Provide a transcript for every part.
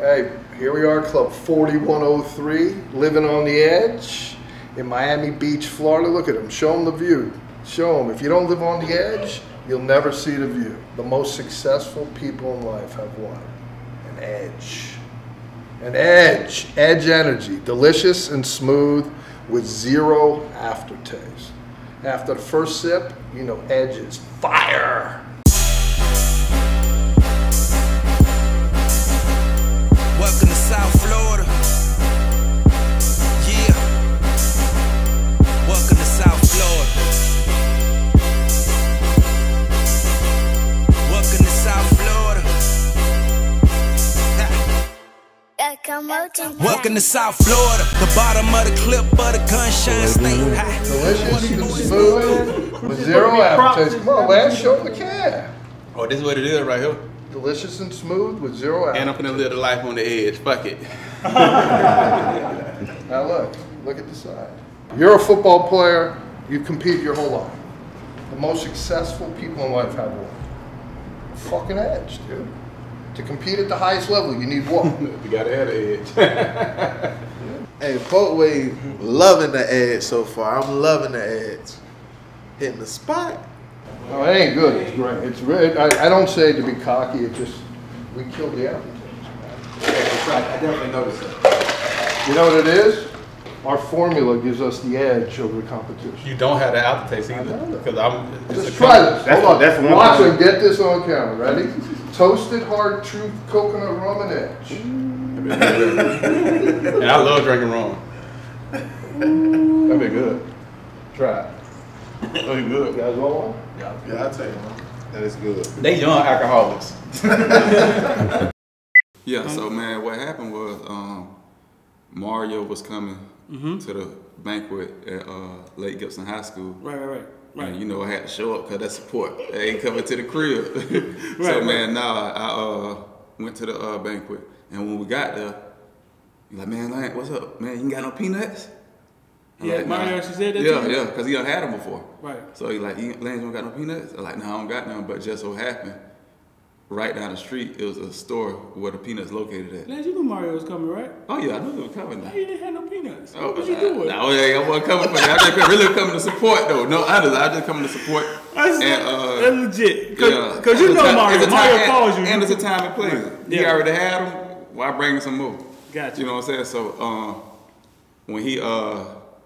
Hey, here we are, Club 4103, living on the edge in Miami Beach, Florida. Look at them, show them the view. Show them, if you don't live on the edge, you'll never see the view. The most successful people in life have what? An edge. An edge, edge energy, delicious and smooth with zero aftertaste. After the first sip, you know edge is fire. Welcome to South Florida. Yeah. Welcome to South Florida. Welcome to South Florida. Welcome to South Florida. The bottom of the clip of the gunshine state high. Delicious and smooth with zero aftertaste. Come on, Lance, show them the can. Oh, this is what it is right here. Delicious and smooth with zero aftertaste. And I'm finna live the life on the edge. Fuck it. Now look at the side. You're a football player, you compete your whole life. The most successful people in life have what? A fucking edge, dude. To compete at the highest level, you need what? You gotta have the edge. Hey, Boatway loving the edge so far. I'm loving the edge. Hitting the spot. No, it ain't good. It's great. It's great. I don't say it to be cocky. It just, we killed the appetite. I definitely noticed that. You know what it is? Our formula gives us the edge over the competition. You don't have the aftertaste either. Because I'm Just try this. Hold on. That's one Watch thing. and get this on camera. Ready? Toasted hard truth coconut rum and edge. And I love drinking rum. That'd be good. Try it. That'd be good. You guys want one? Yeah, I'll tell you, man. That is good. They young alcoholics. Yeah, so man, what happened was Mario was coming to the banquet at Lake Gibson High School. Right. And you know I had to show up because that's support. They ain't coming to the crib. I went to the banquet, and when we got there, he's like, "Man, Lance, what's up? Man, you ain't got no peanuts?" Yeah, like, Mario actually said that to you? Yeah, because he done had them before. Right. So he like, Lance, you don't got no peanuts? I'm like, no, I don't got none, but just so happened, right down the street, it was a store where the peanuts located at. Lance, you knew Mario was coming, right? Oh yeah, I knew he was coming. Why you didn't have no peanuts? Oh, What was you doing? No, I wasn't coming for that. I just really coming to support though. No, I just coming to support. That's legit. Because Yeah. you know It's a Mario time- calls you. And it's a time and place. He Yeah. already had them. Why bring some more? Gotcha. You know what I'm saying? So when he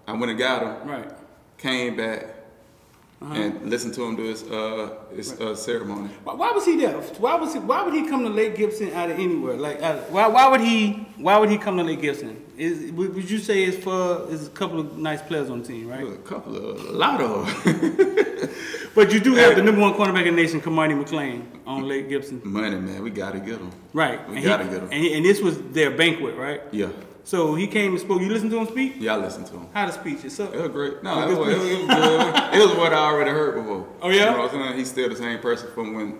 I went and got him. Right. Came back and listened to him do his ceremony. Why was he there? Why would he come to Lake Gibson out of anywhere? Like, why would he come to Lake Gibson? Would you say it's a couple of nice players on the team, right? A lot of them. But you do have the #1 cornerback in the nation, Kamani McLean, on Lake Gibson. Money, man, we gotta get him. Right. We gotta get him. And this was their banquet, right? Yeah. So he came and spoke. You listened to him speak? Yeah, I listened to him. How the speech? It's up. It was great. No, it was good. It was what I already heard before. Oh, yeah? You know what I'm saying? He's still the same person from when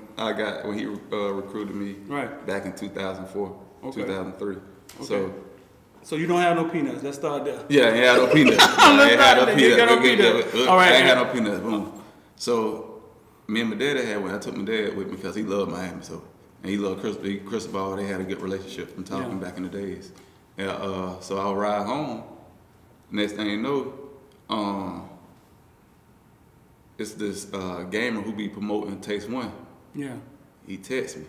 he recruited me Right. back in 2004, Okay. 2003. Okay. So you don't have no peanuts. Let's start there. Yeah, he had no peanuts. I ain't had no You got no peanuts. peanuts. All right. I ain't had no peanuts. Boom. So me and my dad had one. I took my dad with me because he loved Miami. So and he loved Cristobal. They had a good relationship from talking back in the days. Yeah, so I'll ride home. Next thing you know, it's this gamer who be promoting Taste One. Yeah. He texts me,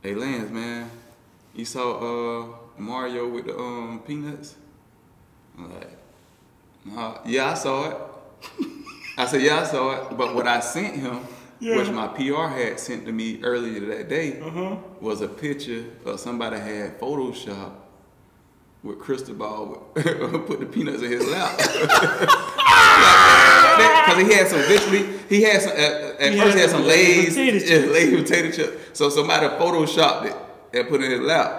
"Hey Lance, man, you saw Mario with the peanuts?" I'm like, "Nah, yeah, I saw it." I said, "Yeah, I saw it." But what I sent him, which my PR had sent to me earlier that day, was a picture of somebody had Photoshop with Cristobal put the peanuts in his lap. Because he had some Lay's potato chips. So somebody photoshopped it and put it in his lap.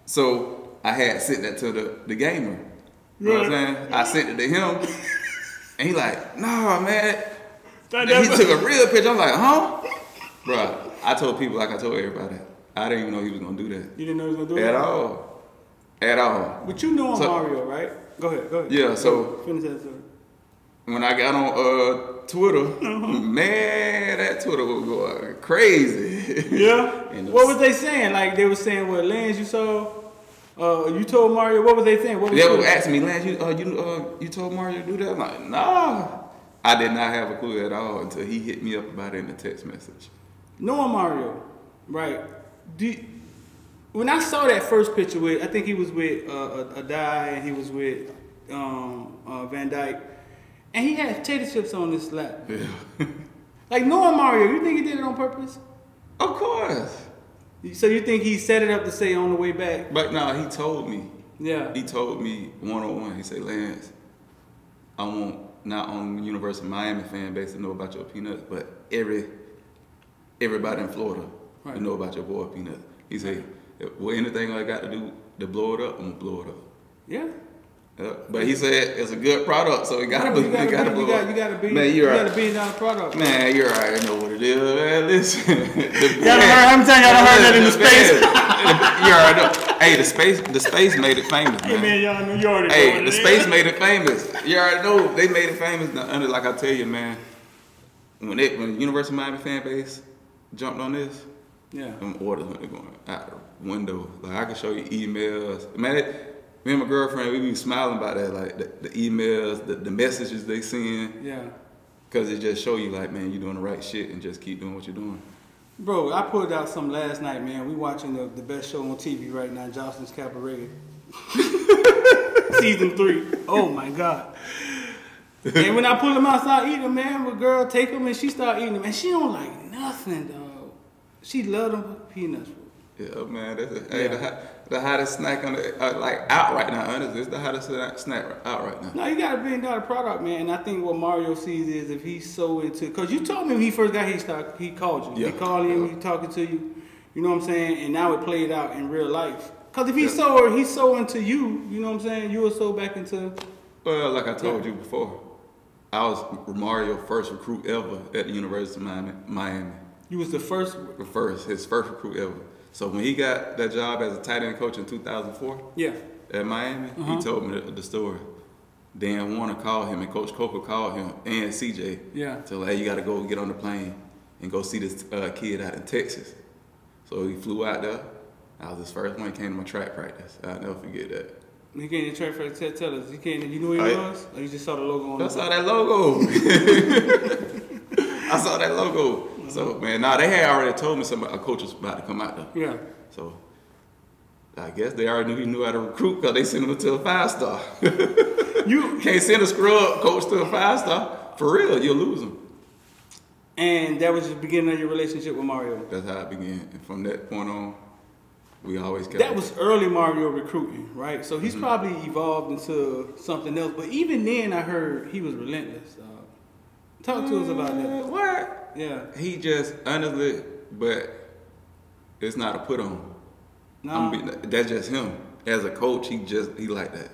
So I had sent that to the gamer. You know what I'm saying? I sent it to him, and he like, "Nah, man." And he took a real picture. I'm like, "Huh?" Bruh, I told people like I told everybody. I didn't even know he was gonna do that. You didn't know he was gonna do it? At all. But you know Mario, right? Go ahead. Yeah, so finish that story. when I got on Twitter, man, that Twitter was going crazy. Yeah. And What was they saying? Like they were saying, what Lance you saw? You told Mario. What was they saying? What was They were Twitter? asking me, Lance, you told Mario to do that? I'm like, nah. I did not have a clue at all until he hit me up about it in a text message. Knowing Mario, right? When I saw that first picture with, I think he was with Adai and he was with Van Dyke, and he had potato chips on his lap. Yeah. Like knowing Mario, you think he did it on purpose? Of course. So you think he set it up to say on the way back? But no, he told me. Yeah. He told me one-on-one. He said, Lance, I want not only the University of Miami fan base to know about your peanuts, but everybody in Florida to know about your boy Peanuts. He said, well, anything I got to do to blow it up, I'm gonna blow it up. Yeah. But he said it's a good product, so it gotta be. You gotta be. Man, you gotta be $1 product. Man, you already know what it is, man. Listen, I'm telling y'all, I heard that in the space. You already know. Hey, the space made it famous, man. Hey man, y'all know you already know. Hey, what the it space is. made it famous. You already know they made it famous. Now, like I tell you, man, when the University of Miami fan base jumped on this, Yeah. them orders went going out the window. Like I can show you emails, man. Me and my girlfriend, we be smiling about that, like the emails, the messages they send, Yeah. cause it just show you like, man, you doing the right shit and just keep doing what you're doing. Bro, I pulled out some last night, man. We watching the best show on TV right now, Jocelyn's Cabaret. Season 3. Oh my God. And when I pull them out, start eating them, man, my girl take them and she start eating them. And she don't like nothing, dog. She love them peanuts, bro. Yeah, man, the hottest snack on the like out right now. Honestly, it's the hottest snack out right now. No, you got a $1 billion product, man. And I think what Mario sees is if he's so into, cause you told me when he first got here, he called you. Yeah. He called him, he talking to you. You know what I'm saying? And now it played out in real life. Cause if he's so into you, you know what I'm saying? You were so back into. Well, like I told you before, I was Mario's first recruit ever at the University of Miami. You was the first. His first recruit ever. So when he got that job as a tight end coach in 2004 Yeah. at Miami, he told me the story. Dan Warner called him and Coach Coker called him and CJ. Yeah. So like, you got to go get on the plane and go see this kid out in Texas. So he flew out there. I was his first one. He came to my track practice. I'll never forget that. He came to track practice. Tell us. You knew who he was? Or you just saw the logo on I the saw that logo. I saw that logo. So man, they had already told me a coach was about to come out there. Yeah. So I guess they already knew he knew how to recruit because they sent him to a 5-star. You can't send a scrub coach to a 5-star. For real, you'll lose him. And that was just the beginning of your relationship with Mario. That's how it began. And from that point on, we always kept That was early Mario recruiting, right? So he's probably evolved into something else. But even then, I heard he was relentless. Talk to us about that. What? Yeah. He just, honestly, but it's not a put on. No. That's just him. As a coach, he like that.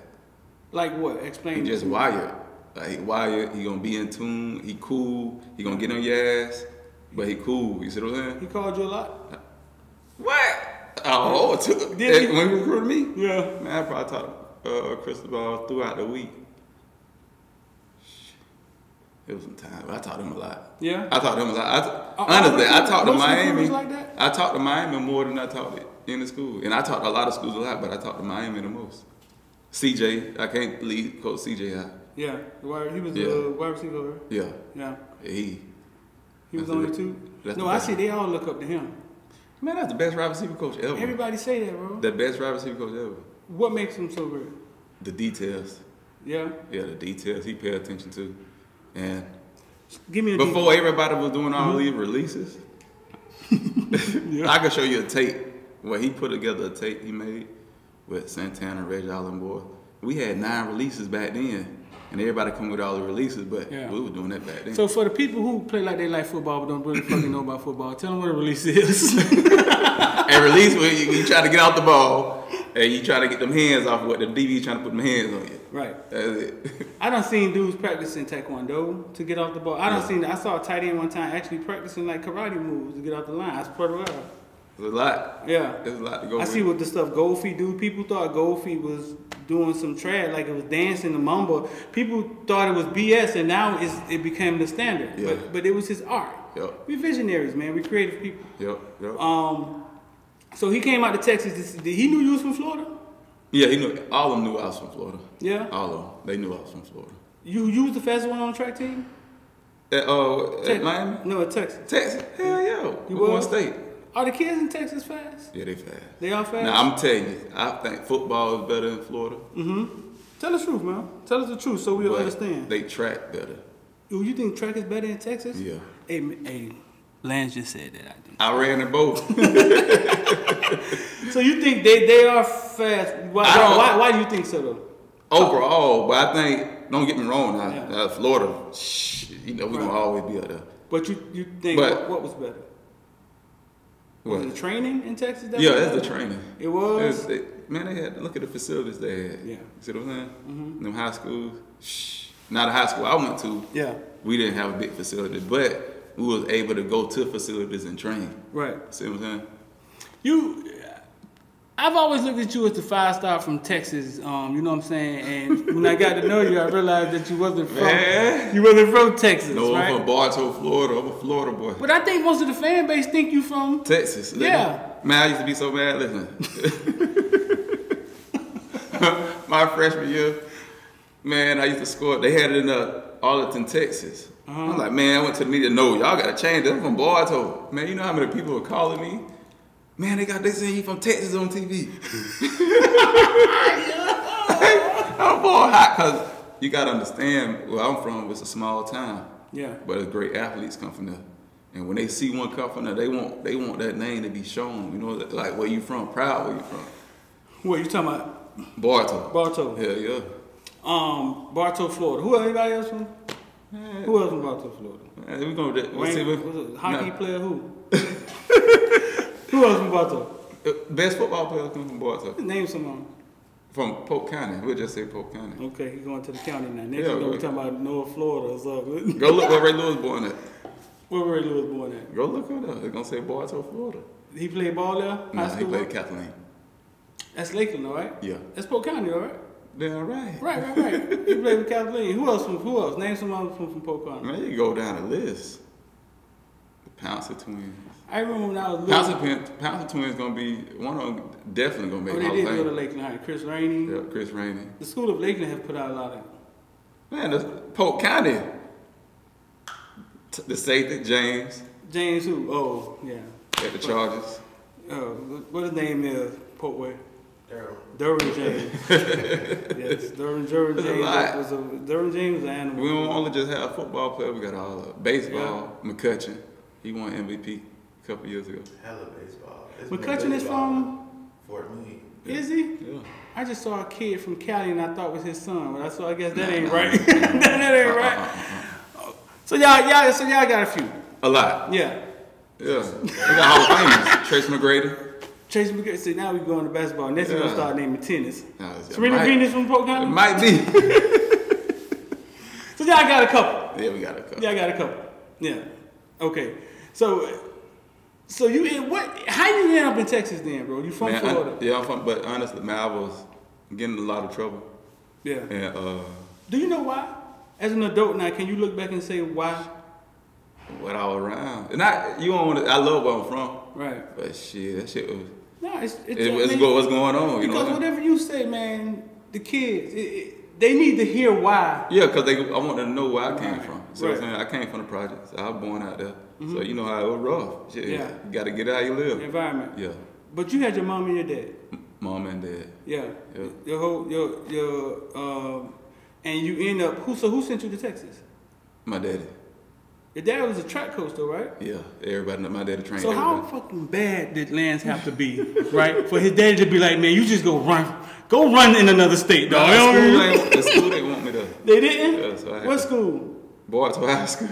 Like what? Explain. He just wired. Like he wired, he gonna be in tune, he cool, he gonna get on your ass, but he cool, you see what I'm saying? He called you a lot? What? Oh, Did he? when he recruited me? Yeah. Man, I probably taught Cristobal throughout the week. It was some time, but I taught him a lot. Yeah? I taught him a lot. Honestly, I talked to most Miami. recruiters like that? I talked to Miami more than I taught it in the school. And I taught a lot of schools a lot, but I talked to Miami the most. CJ, I can't leave Coach CJ out. Yeah. He was Yeah. the wide receiver. Yeah. Yeah. He He was That's on the- it too? that's No, the I best. see they all look up to him. Man, that's the best wide receiver coach ever. Everybody say that, bro. The best wide receiver coach ever. What makes him so great? The details. Yeah? Yeah, the details he paid attention to. And Give me a before everybody was doing all these releases, I can show you a tape where he put together a tape he made with Santana, Reggie Allen boy. We had 9 releases back then. And everybody come with all the releases, but Yeah. we were doing that back then. So for the people who play like they like football but don't really fucking know about football, tell them what a release is. And release when you try to get out the ball and you try to get them hands off what the DB trying to put them hands on you. Right. That's it. I done seen dudes practicing taekwondo to get off the ball. I saw a tight end one time actually practicing like karate moves to get off the line. I swear to God. There's a lot. Yeah. There's a lot to go I with. see what the stuff Goldfeet do. People thought Goldfeet was doing some trad, like it was dancing the mumbo. People thought it was BS, and now it became the standard. Yeah. But it was his art. Yep. We visionaries, man. We creative people. Yep. So he came out to Texas. He knew you was from Florida? Yeah, he knew. All of them knew I was from Florida. Yeah? All of them. They knew I was from Florida. You was the fastest one on the track team? At Miami? No, at Texas. Texas? Hell yeah. You We won was? state. Are the kids in Texas fast? Yeah, they fast. They all fast? Now, I'm telling you, I think football is better in Florida. Tell the truth, man. Tell us the truth so we'll but understand. They track better. You think track is better in Texas? Yeah. Hey, Lance just said that. I ran in both. So you think they are fast? Why do you think so though? Overall, but I think, don't get me wrong now, Yeah. Florida, we're going to always be up there. But you think But- what was better? What? Was it training in Texas? That Yeah, was that's the better? training. It was? Man, they had, look at the facilities they had. Yeah. You see what I'm saying? Them high schools. Now the high school I went to, Yeah. we didn't have a big facility, but we was able to go to facilities and train. Right. See what I'm saying? I've always looked at you as the 5-star from Texas. You know what I'm saying? And when I got to know you, I realized that you wasn't from Texas, No, right? I'm from Bartow, Florida. I'm a Florida boy. But I think most of the fan base think you from Texas. Yeah. Man, I used to be so mad. Listen. My freshman year, man, I used to score. They had it in Arlington, Texas. I'm like, man, I went to the media. No, y'all got to change it. I'm from Bartow. Man, you know how many people were calling me? Man, they saying you from Texas on TV. I'm born hot because you got to understand where I'm from. It's a small town. Yeah. But it's great athletes come from there. And when they see one come from there, they want that name to be shown. You know, like where you from, proud where you from. What you talking about? Bartow. Bartow. Hell yeah. Bartow, Florida. Who anybody else from? Who else from Bartow, Florida? Man, we gonna Was see it hockey nah. player who? Who else from Bartow? Best football players come from Bartow. Name someone. From Polk County. We'll just say Polk County. Okay, he's going to the county now. Next Yeah, you know we're right. talking about North Florida or something. Go look where Ray Lewis born at. Where Ray Lewis born at? Go look it up. They're gonna say Bartow, Florida. He played ball there? High Nah, he school? played Kathleen. That's Lakeland, all right? Yeah. That's Polk County, all right? Damn right. Right. He played with Kathleen. Who else? Name someone from Polk County. Man, you go down the list. The Pouncer twins. I remember when I was little. Pouncer twins gonna be one of them. Definitely gonna make Oh, they Hall did of go to Fame. Lakeland High. Chris Rainey. Yeah, Chris Rainey. The school of Lakeland have put out a lot of. Man, that's Polk County. The safety, James, James who? Oh, yeah. at the Chargers. What his name is? Polkway. Derwin James. Yes, Derwin There's a James lot. Derwin James was an animal. We don't only just have football players, we got all of it. Baseball, McCutcheon. He won MVP a couple years ago. Hella baseball. McCutcheon is from? Fort Meade. Is he? Yeah. I just saw a kid from Cali and I thought was his son, but I guess that Nah, ain't nah, right. nah, nah. that ain't right. So y'all got a few. A lot. Yeah. Yeah. We got Hall of Famers. Trace McGrady. Tracy McGrady. See, now we going to basketball. Next we're gonna Yeah. start naming tennis. Nah, it's- Serena might- Venus from Polk It County. might be. So y'all got a couple. Yeah, we got a couple. Yeah, I got a couple. Yeah. Okay. So you in what? How you end up in Texas then, bro? You from Man, Florida? yeah, I'm from, but honestly, man, I was getting in a lot of trouble. Yeah. And Do you know why? As an adult now, can you look back and say why? what I was around. And I love where I'm from. Right. But shit, that shit was, No, it's what's going on, you know? because whatever you say, man, the kids, they need to hear why. Yeah, because I wanted to know where I came Right. from. So Right. I'm saying I came from the projects. I was born out there. So you know how it was rough. Shit, Yeah. You got to get out you live. Environment. Yeah. But you had your mom and your dad. Mom and dad. Yeah. Yeah. Your whole and you end up who sent you to Texas? My daddy. Your dad was a track coach though, right? Yeah. Everybody know my daddy trained So how everybody. fucking bad did Lance have to be, right? For his daddy to be like, man, you just go run in another state, dog. You know what I mean? The school they want me to. They didn't? Yeah, so I had What to- school? Bartow High School.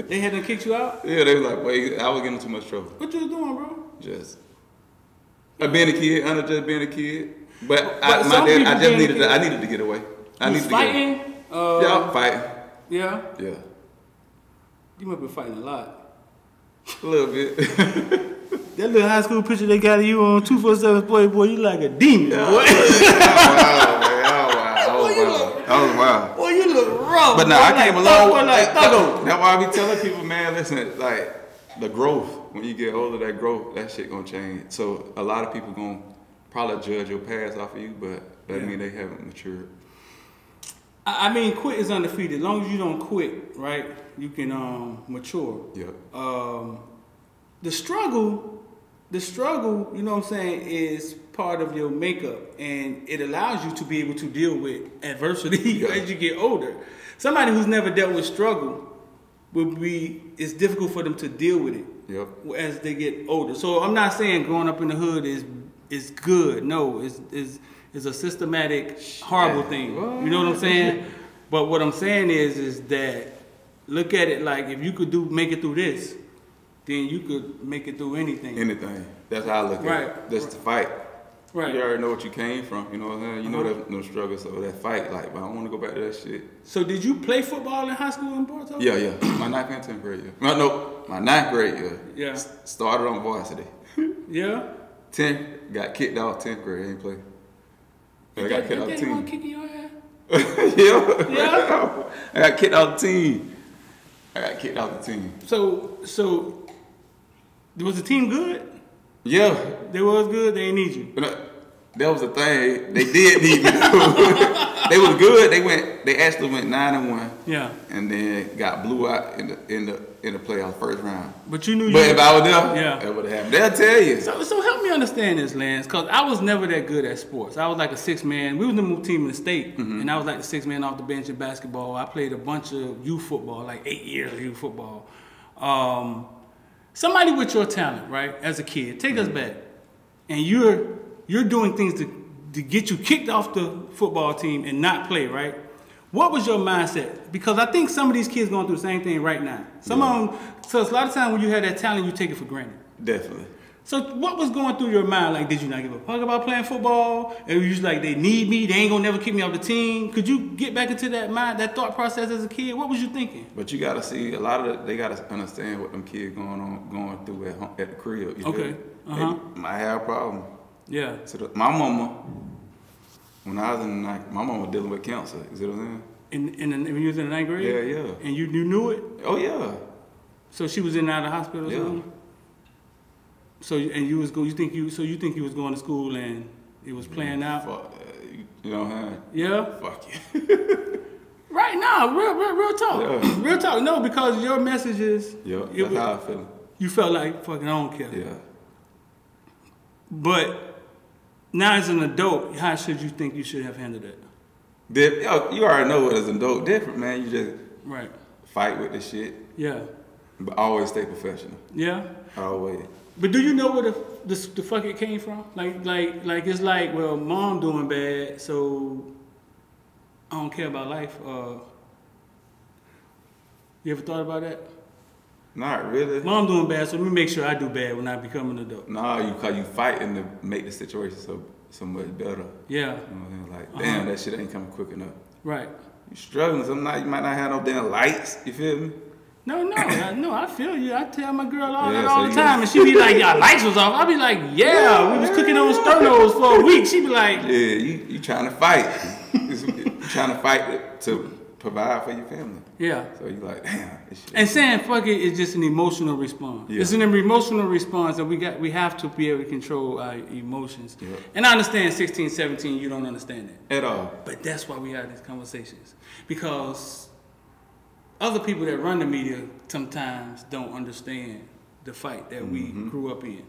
They had to kick you out? Yeah, they was like, wait, I was getting in too much trouble. What you was doing, bro? Just being a kid, under just being a kid. But But my some dad, people I just being a needed kid- I needed to get away. I You needed was to get away. fighting? Yeah, I'm fighting. Yeah? Yeah. You must be fighting a lot. A little bit. That little high school picture they got of you on 247 boy, you like a demon, boy. Wow, man. That was wild. Boy, you look rough. But now boy, I came like along. thuggo, like thuggo. That's why I be telling people, man, listen, like the growth. When you get older, that growth, that shit gonna change. So a lot of people gonna probably judge your past off of you, but that mean they haven't matured. I mean, quit is undefeated. As long as you don't quit, right, you can mature. Yep. The struggle, you know what I'm saying, is part of your makeup, and it allows you to be able to deal with adversity as you get older. Somebody who's never dealt with struggle it's difficult for them to deal with it as they get older. So I'm not saying growing up in the hood is good. No, it's a systematic, horrible thing. You know what I'm saying? But what I'm saying is that look at it like if you could make it through this, then you could make it through anything. Anything. That's how I look at it. That's the fight. Right. You already know what you came from. You know what I'm saying? You know that no struggle. So that fight, like, I don't want to go back to that shit. So did you play football in high school in Bartow? Yeah. My 9th and 10th grade year. No, my 9th grade year. Yeah. Started on varsity. Yeah. 10th, got kicked out 10th grade. Ain't play. I got kicked out the team. Kicking your ass? Yeah. I got kicked out the team. So was the team good? Yeah. They was good. They ain't need you. That was the thing. They did need me. They was good. They actually went 9-1. Yeah. And then got blew out in the playoffs first round. But you knew. But if I was there, yeah, that would have happened. They'll tell you. So help me understand this, Lance, because I was never that good at sports. I was like a 6-man. We was the move team in the state, and I was like the 6-man off the bench in basketball. I played a bunch of youth football, like 8 years of youth football. Somebody with your talent, right, as a kid, take us back, and you're doing things to get you kicked off the football team and not play, right? What was your mindset? Because I think some of these kids going through the same thing right now. Some of them, so a lot of times when you have that talent, you take it for granted. Definitely. So what was going through your mind? Like, did you not give a fuck about playing football? And you just like, they need me, they ain't gonna never kick me off the team. Could you get back into that thought process as a kid? What was you thinking? But you gotta see, they gotta understand what them kids going through at home, at the crib. You Okay. They might have a problem. Yeah. So my mama, when I was in my mama was dealing with cancer. You see what I'm saying? When you was in the 9th grade? Yeah. And you knew it? Oh yeah. So she was in and out of the hospital or something? So you think you was going to school and it was playing out? Fuck, you know what I'm saying? Yeah. Fuck you. Right now, real talk. Yeah. Real talk. No, because your messages. Yeah. That's how I feel. You felt like fucking I don't care. Yeah. But now as an adult, how should you think you should have handled it? You already know as an adult different, man. You just fight with the shit. Yeah. But always stay professional. Yeah. Always. But do you know where the fuck it came from? Like it's like, well, mom doing bad, so I don't care about life. You ever thought about that? Not really. Mom doing bad, so let me make sure I do bad when I become an adult. Nah, you fighting to make the situation so much better. Yeah. You know what I'm saying? Like, damn, that shit ain't coming quick enough. Right. You struggling. Some night you might not have no damn lights. You feel me? No, I feel you. I tell my girl all the time, and she be like, "Y'all lights was off." I be like, "Yeah, we was cooking on Sternos for a week." She be like, "Yeah, you trying to fight? You trying to fight to provide for your family." Yeah. So you like, damn. This shit. And saying "fuck it" is just an emotional response. Yeah. It's an emotional response, and we have to be able to control our emotions. Yeah. And I understand 16, 17, you don't understand that At all. But that's why we have these conversations, because other people that run the media sometimes don't understand the fight that we grew up in.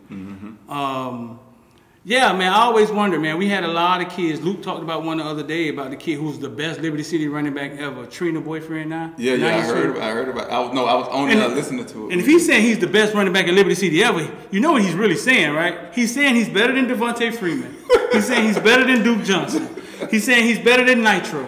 Yeah, man, I always wonder, man. We had a lot of kids. Luke talked about one the other day about the kid who's the best Liberty City running back ever, Trina boyfriend now. Yeah, I heard about. I was only listening to it. And if he's saying he's the best running back in Liberty City ever, you know what he's really saying, right? He's saying he's better than Devontae Freeman. He's saying he's better than Duke Johnson. He's saying he's better than Nitro.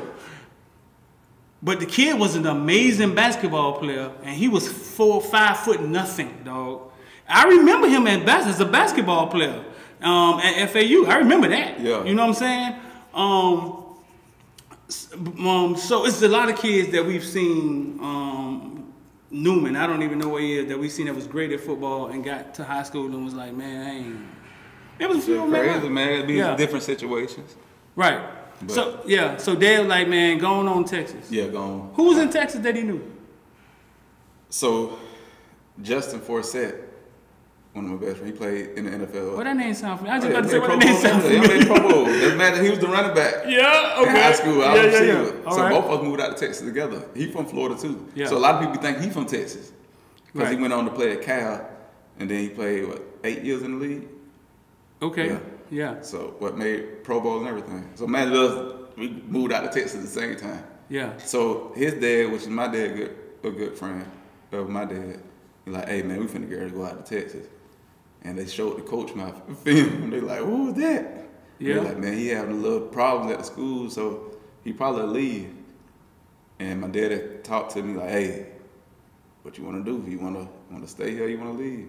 But the kid was an amazing basketball player, and he was 4 or 5 foot nothing, dog. I remember him as a basketball player at FAU. I remember that. Yeah. You know what I'm saying? So it's a lot of kids that we've seen Newman, I don't even know what he is, that we seen that was great at football and got to high school and was like, man, I ain't. It was a few Crazy, man. It'd be different situations. Right. But- So Dad was like, man, going on Texas. Yeah, gone. Who was in Texas that he knew? So, Justin Forsett, one of my best friends, he played in the NFL. What that name sound familiar? I just Oh, yeah, about to say he what made that name sound Pro Bowl. He familiar. made Pro Bowl. Doesn't matter. He was the running back. Yeah, okay. In high school, I was a receiver. All So right. both of us moved out to Texas together. He from Florida too. Yeah. So a lot of people think he from Texas because he Right. went on to play at Cal, and then he played 8 years in the league. Okay. Yeah. So what made Pro Bowl and everything. So man, we moved out to Texas at the same time. Yeah. So his dad, which is my dad, a good friend of my dad, he like, hey man, we finna get ready to go out to Texas. And they showed the coach my film. They like, who was that? Yeah. They like, man, he having a little problems at the school, so he probably leave. And my dad had talked to me like, hey, what you want to do? You want to stay here? You want to leave?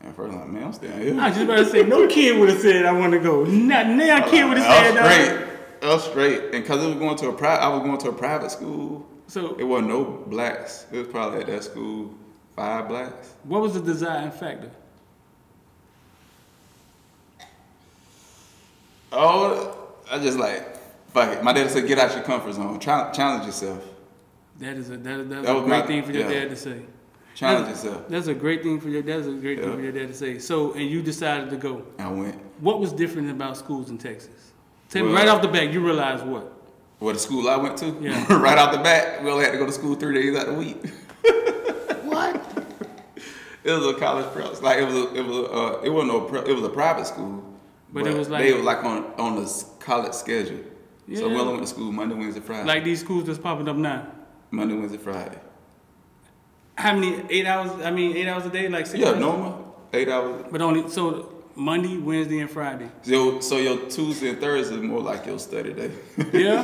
And at first I'm like, man, I'm staying here. I was just about to say, no kid would have said I want to go. Not now, kid would have said that. I was straight. And because I was going to a private school, So it wasn't no blacks. It was probably at that school 5 blacks. what was the deciding factor? Oh, I just like, fuck it. My dad said, get out your comfort zone. Challenge yourself. That is a was great my- thing for your yeah. dad to say. Challenge yourself. That's a great thing for your thing for your dad to say. So, and you decided to go. I went. What was different about schools in Texas? Tell me Well- right off the bat, you realized what? Well, the school I went to, Yeah. right off the bat, we only had to go to school 3 days out of the week. What? It was a college prep. Like it wasn't no prep. It was a private school. But it was like- they were like on the college schedule. So we Yeah. only went to school Monday, Wednesday, Friday. Like these schools that's popping up now. Monday, Wednesday, Friday. How many 8 hours? I mean, 8 hours a day, like 6 Yeah, hours? normal 8 hours. But only so Monday, Wednesday, and Friday. So your Tuesday and Thursday is more like your study day. Yeah.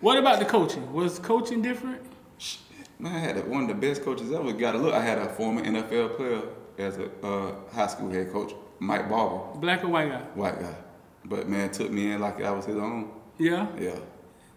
What about the coaching? Was coaching different? Man, I had one of the best coaches ever. Got to look. I had a former NFL player as a high school head coach, Mike Barber, Black or white guy? white guy. But man, took me in like I was his own. Yeah. Yeah.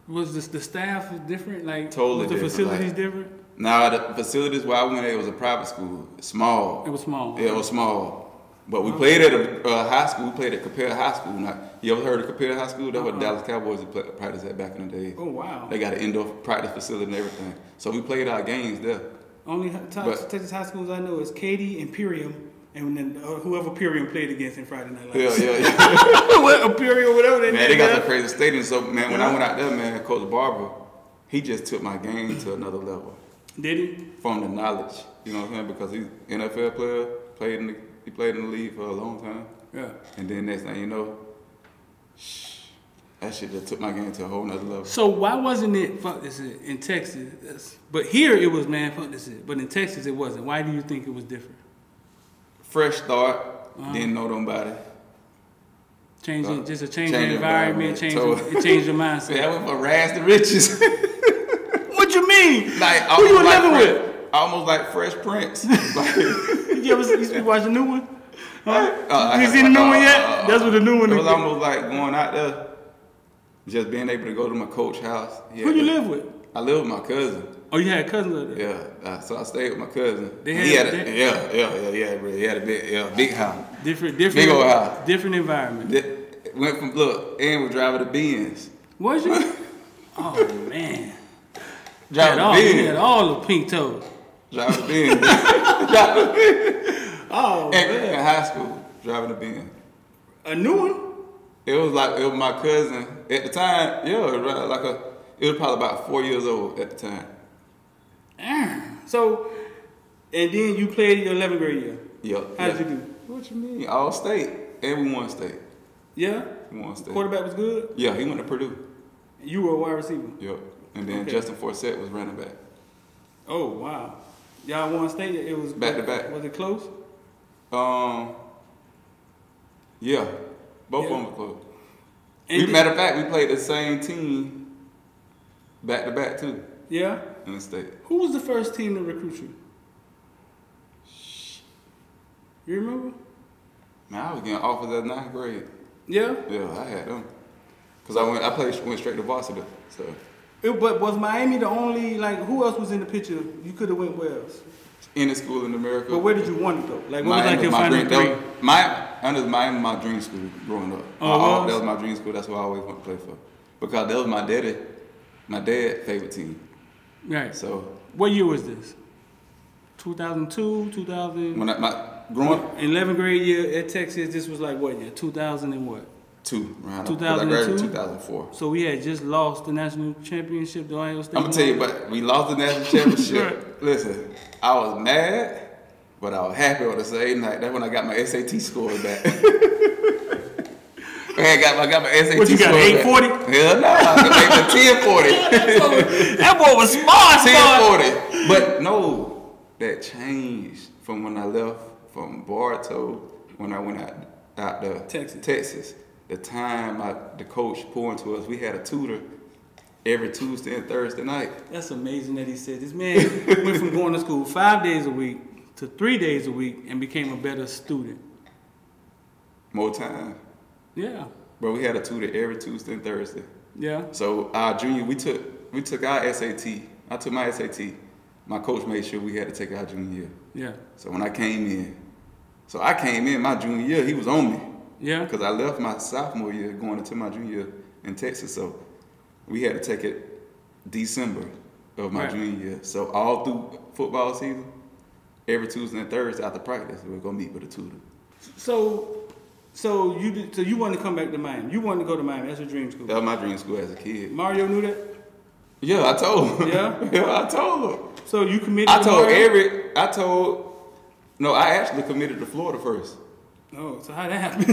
Was the staff different? Like Totally was the different, facilities like- different? Now the facilities where I went at, it was a private school, small. It was small. Yeah, it was small. But we played at a high school. We played at Capel High School. Now, you ever heard of Capel High School? That's what Dallas Cowboys practiced at back in the day. Oh wow. They got an indoor practice facility and everything. So we played our games there. Only But- Texas high schools I know is Katy, Imperium, and then whoever Imperium played against in Friday Night Lights. Yeah. What, Imperium, whatever they Man, did. they got there. some crazy stadiums. So man, when I went out there, man, Coach Barber, he just took my game to another level. Did he? From the knowledge, you know what I'm saying? Because he's an NFL player, he played in the league for a long time. Yeah. And then next thing you know, that shit just took my game to a whole nother level. So why wasn't it fuck this shit in Texas? But here it was man fuck this shit. But in Texas it wasn't. Why do you think it was different? Fresh start, didn't know nobody. Changing, just a change Change in the environment, environment. it changed your mindset. Yeah, I went from rags to riches. What you mean? Like Who you were living with? Almost like Fresh Prince. Like, You ever used to watch the new one? Huh? you You seen the new one yet? That's what the new one It is. was almost like going out there, just being able to go to my coach's house. Who you live with? I live with my cousin. Oh, you had cousins out there? Yeah, so I stayed with my cousin. They He had- had bro. He had a big house. Different, Big old house. different environment. Went from and was driving the Benz. Was you? Oh man, Driving the you had Benz. all the pink toes. Driving the Benz. Driving the Benz. Oh In man, high school, driving the Benz. a new one. It was my cousin at the time. Yeah, it was probably about 4 years old at the time. Damn. So, and then you played your 11th grade year. Yep. How did you do? What you mean? All state, and we won state. Yeah. We won state. Quarterback was good. Yeah, he went to Purdue. You were a wide receiver. Yep. And then Okay. Justin Forsett was running back. Oh wow. Y'all won state. It was Back to back. Was it close? Yeah, both Yeah. of them were close. And Matter of fact, we played the same team back to back too yeah. in the state. Who was the first team to recruit you? You remember? Man, I was getting offers at 9th grade. Yeah. Yeah, I had them. Cause went straight to varsity. So But was Miami the only, like, who else was in the picture? You could have went where else? any school in America. But where did you want to go? Like, what was like your final dream. three? Miami, my dream school growing up. Oh, That was my dream school. That's what I always wanted to play for, because that was my dad's favorite team. Right. So what year was this? 2002, 2000. when growing up, 11th grade year at Texas. This was like what year? 2000 and what? 2002. 2002? 2004. So we had just lost the national championship to Ohio State. I'm gonna tell you, but we lost the national championship. Right. Listen, I was mad, but I was happy on the same night. That's when I got my SAT score back. I got my SAT What you got? score 840? back. Hell no, I got the 1040. That boy was smart. 1040. But no, that changed from when I left from Bartow when I went out to Texas. The time the coach poured into us, we had a tutor every Tuesday and Thursday night. That's amazing that he said this man went from going to school 5 days a week to 3 days a week and became a better student. More time. Yeah. But we had a tutor every Tuesday and Thursday. Yeah. So our junior, we took our SAT. I took my SAT. My coach made sure we had to take our junior year. Yeah. So when I came in, my junior year, he was on me. Yeah. Because I left my sophomore year going into my junior year in Texas. So we had to take it December of my junior year. So all through football season, every Tuesday and Thursday after practice, we were gonna meet with a tutor. So you wanted to come back to Miami. You wanted to go to Miami. That's your dream school. That was my dream school as a kid. Mario knew that? Yeah, I told him. Yeah? Yeah, I told him. So you committed I to told Mario? no, I actually committed to Florida first. Oh, so how that happened?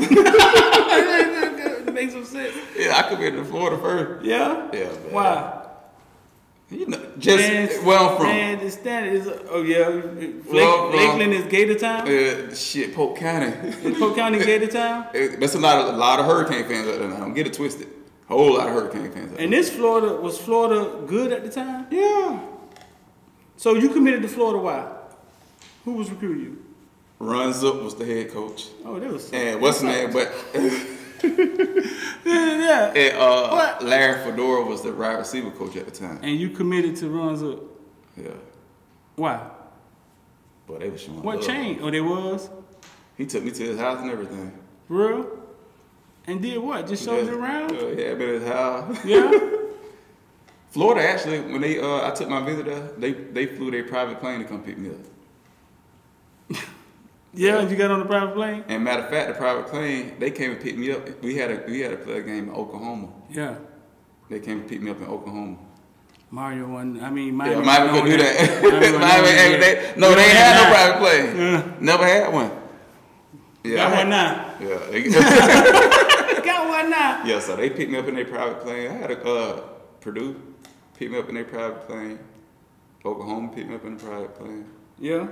It makes some sense. Yeah, I committed to Florida first. Yeah? Yeah, man. Why? You know, just where I'm from. Man, the standard is, Well, Lakeland is Gator Town? Shit, Polk County. Is Polk County Gator Town? That's a lot of Hurricane fans out there now. Don't get it twisted. Whole lot of Hurricane fans out there. And was Florida good at the time? Yeah. So you committed to Florida, why? Who was recruiting you? Ron Zook was the head coach. Oh, that was And what's his name? But yeah. and, Larry Fedora was the wide receiver coach at the time. And you committed to Ron Zook. Yeah. Why? But they was showing What love. changed? Oh, there was? He took me to his house and everything. For real? And did what? Just showed you around? Yeah, I've been at his house. Yeah? Florida actually, when I took my visit there, they flew their private plane to come pick me up. Yeah, you got on the private plane? And matter of fact, the private plane, they came and picked me up. We had to play a game in Oklahoma. Yeah. They came and picked me up in Oklahoma. Mario won. I mean, Yeah, Miami. Miami could do that. Miami, they ain't had no private plane. Yeah. Never had one. Yeah, Got one now. Yeah. Got one now. Yeah, so they picked me up in their private plane. I had a Purdue picked me up in their private plane. Oklahoma picked me up in a private plane. Yeah?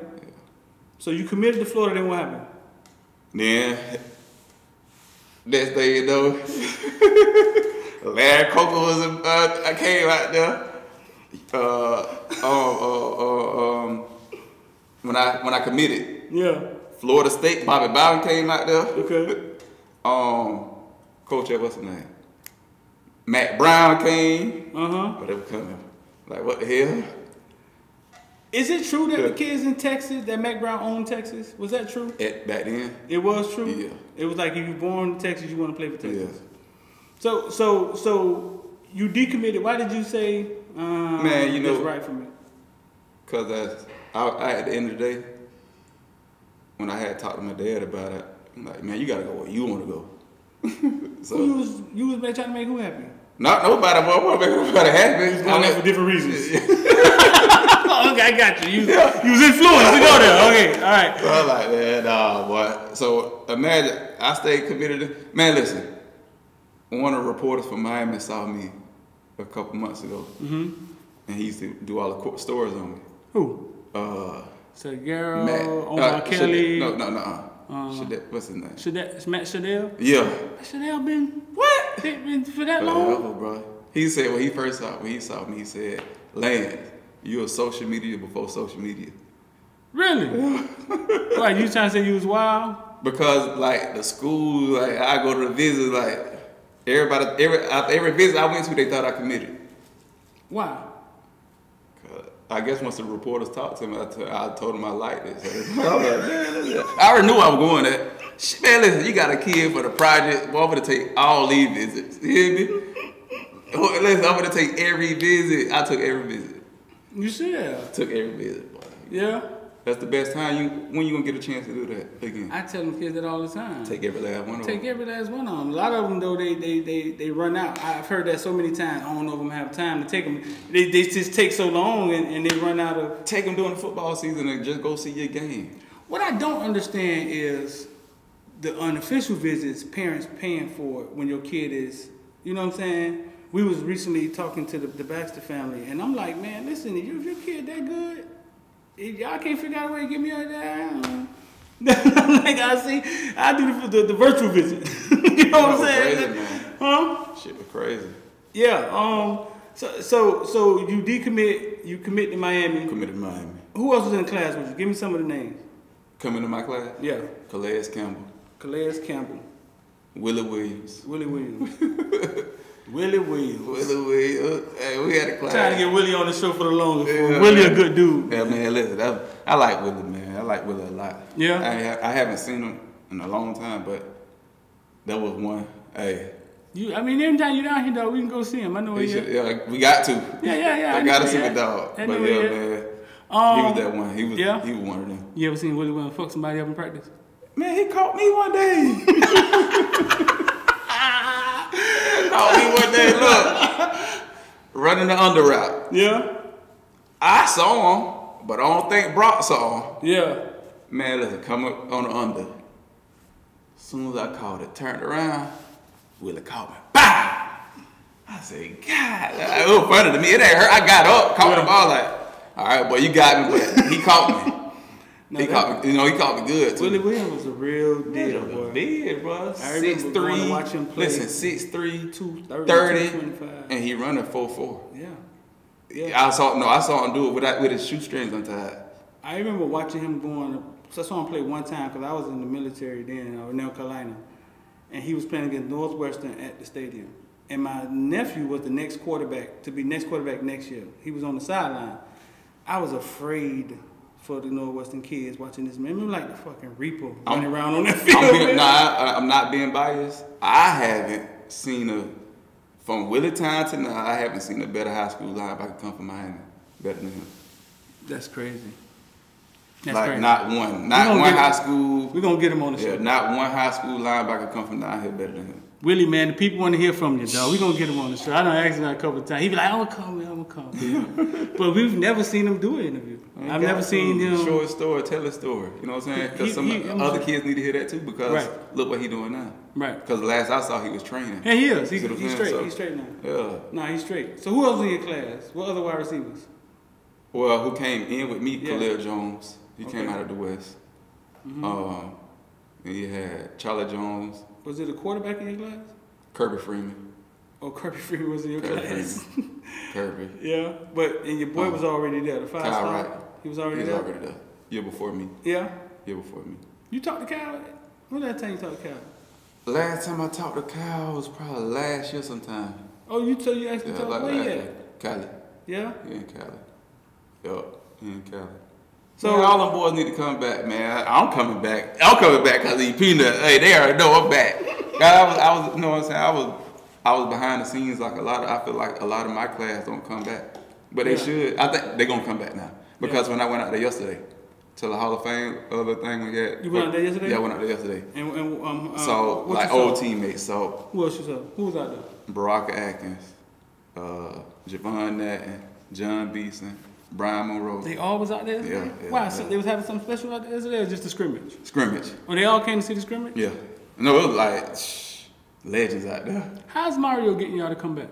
So you committed to Florida, then what happened? Then, next thing you know, Larry Coker was, I came out there. When I committed, Yeah. Florida State, Bobby Bowden came out there. Okay. Coach, what's his name? Matt Brown came. Uh-huh. But they were coming. Like, what the hell? Is it true that the kids in Texas, that Mac Brown owned Texas? Was that true? Back then? It was true? Yeah. It was like if you were born in Texas, you want to play for Texas. Yeah. So you decommitted. Why did you say, Man, you know, that's right for me? Because I, at the end of the day, when I had talked to my dad about it, I'm like, man, you got to go where you want to go. So you was trying to make who happy? Not nobody, but I want to make nobody happy. Going there for different reasons. Okay, I got you. You was influenced to go there. Okay, all right. So I'm like, man, nah, boy. So imagine, I stayed committed to, man, listen. One of the reporters from Miami saw me a couple months ago. Mm-hmm. And he used to do all the court stories on me. Who? Segura, Omar Kelly. No. What's his name? Matt Shadell? Yeah. Matt Shadell been, what? Been for that long? Forever, bro. He said when he saw me, he said, Lance, you a social media before social media. Really? Why, you trying to say you was wild? Because like the school, like I go to the visit, like every visit I went to, they thought I committed. Why? I guess once the reporters talked to me, I told them I liked it. So I was like, man, I already knew I was going there. Shit, man, listen, you got a kid for the project. Well, I'm going to take all these visits. You hear me? Listen, I'm going to take every visit. I took every visit. You should. Took every visit. Boy. Yeah. That's the best time. When you going to get a chance to do that again? I tell them kids that all the time. Take every last one of them. Take every last one of them. A lot of them, though, they run out. I've heard that so many times. I don't know if I'm going to have time to take them. They just take so long and they run out of... Take them during the football season and just go see your game. What I don't understand is the unofficial visits, parents paying for it when your kid is... You know what I'm saying? We was recently talking to the Baxter family, and I'm like, man, listen, if your kid that good, if y'all can't figure out a way to get me out there, like I do the virtual visit. You know what I'm saying? Crazy, man. Huh? Shit was crazy. Yeah. So you decommit, you commit to Miami. Committed to Miami. Who else was in the class with you? Give me some of the names. Coming to my class? Yeah. Calais Campbell. Calais Campbell. Willie Williams. Willie Williams. Willie Williams. Willie Williams. Hey, we had a class. Trying to get Willie on the show for the longest. Yeah, Willie man. a good dude. Yeah, man, listen, I like Willie, man. I like Willie a lot. Yeah. I haven't seen him in a long time, but that was one. Hey. Every time you down here, dog, we can go see him. I know where he is. Yeah, we got to. Yeah. I gotta see the dog. But yeah, man. He was that one. He was one of them. You ever seen Willie Williams fuck somebody up in practice? Man, he caught me one day. Caught me one day, look. Running the under route. Yeah. I saw him, but I don't think Brock saw him. Yeah. Man, listen, come up on the under. As soon as I caught it, turned around, Willie caught me. Bow! I said, God, it was funny to me. It ain't hurt. I got up, caught the ball like, all right, boy, you got me, but he caught me. He caught me good too. Willie Williams was a real deal, boy. Big, bro. I remember going to watch him play. Listen, 6'3", 230, 30, 225. and he running 4'4". Yeah. I saw him do it with his shoestrings untied. I remember watching him I saw him play one time because I was in the military then in North Carolina, and he was playing against Northwestern at the stadium. And my nephew was the next quarterback next year. He was on the sideline. I was afraid for the Northwestern kids watching this man. Remember like the fucking Reaper running around on that field. I'm not being biased. I haven't seen from Willie Time to now, I haven't seen a better high school linebacker come from Miami better than him. That's crazy. Not one high school. We're going to get him on the show. Yeah, not one high school linebacker come from down here better than him. Willie, man, the people want to hear from you, dog. We're going to get him on the show. I done asked him that a couple of times. He be like, I'm going to come. But we've never seen him do an interview. I've never seen him. Show his story, tell his story. You know what I'm saying? Because some other kids need to hear that too because look what he doing now. Right. Because last I saw he was training. And he is. He's straight. So, he's straight now. Yeah. Nah, he's straight. So who else was in your class? What other wide receivers? Well, who came in with me? Khalil Jones. He came out of the West. And you had Charlie Jones. Was it a quarterback in your class? Kirby Freeman. Oh, Kirby Freeman was in your class. Kirby. Yeah, and your boy was already there. The 5-star. Wright. He was already there. Year before me. Yeah. Year before me. You talked to Kyle? When was that time you talked to Kyle? Last time I talked to Kyle was probably last year sometime. Oh, you actually talked where you at? Cali. Yeah? Yeah, in Cali. Yup, in Cali. So man, all them boys need to come back, man. I'm coming back. I'm coming back because of Peanut. Hey, they already know I'm back. God, I was, you know what I'm saying? I was behind the scenes like I feel like a lot of my class don't come back. But they should. I think they're gonna come back now. Because when I went out there yesterday to the Hall of Fame other thing we had. You went out there yesterday? Yeah, I went out there yesterday. And so like old teammates. So who else you saw? Who was out there? Baraka Atkins, Javon Natton, John Beeson, Brian Monroe. They all was out there? Yeah. Why? So they was having something special out there yesterday or just a scrimmage? Scrimmage. Oh, they all came to see the scrimmage? Yeah. No, it was like legends out there. How's Mario getting y'all to come back?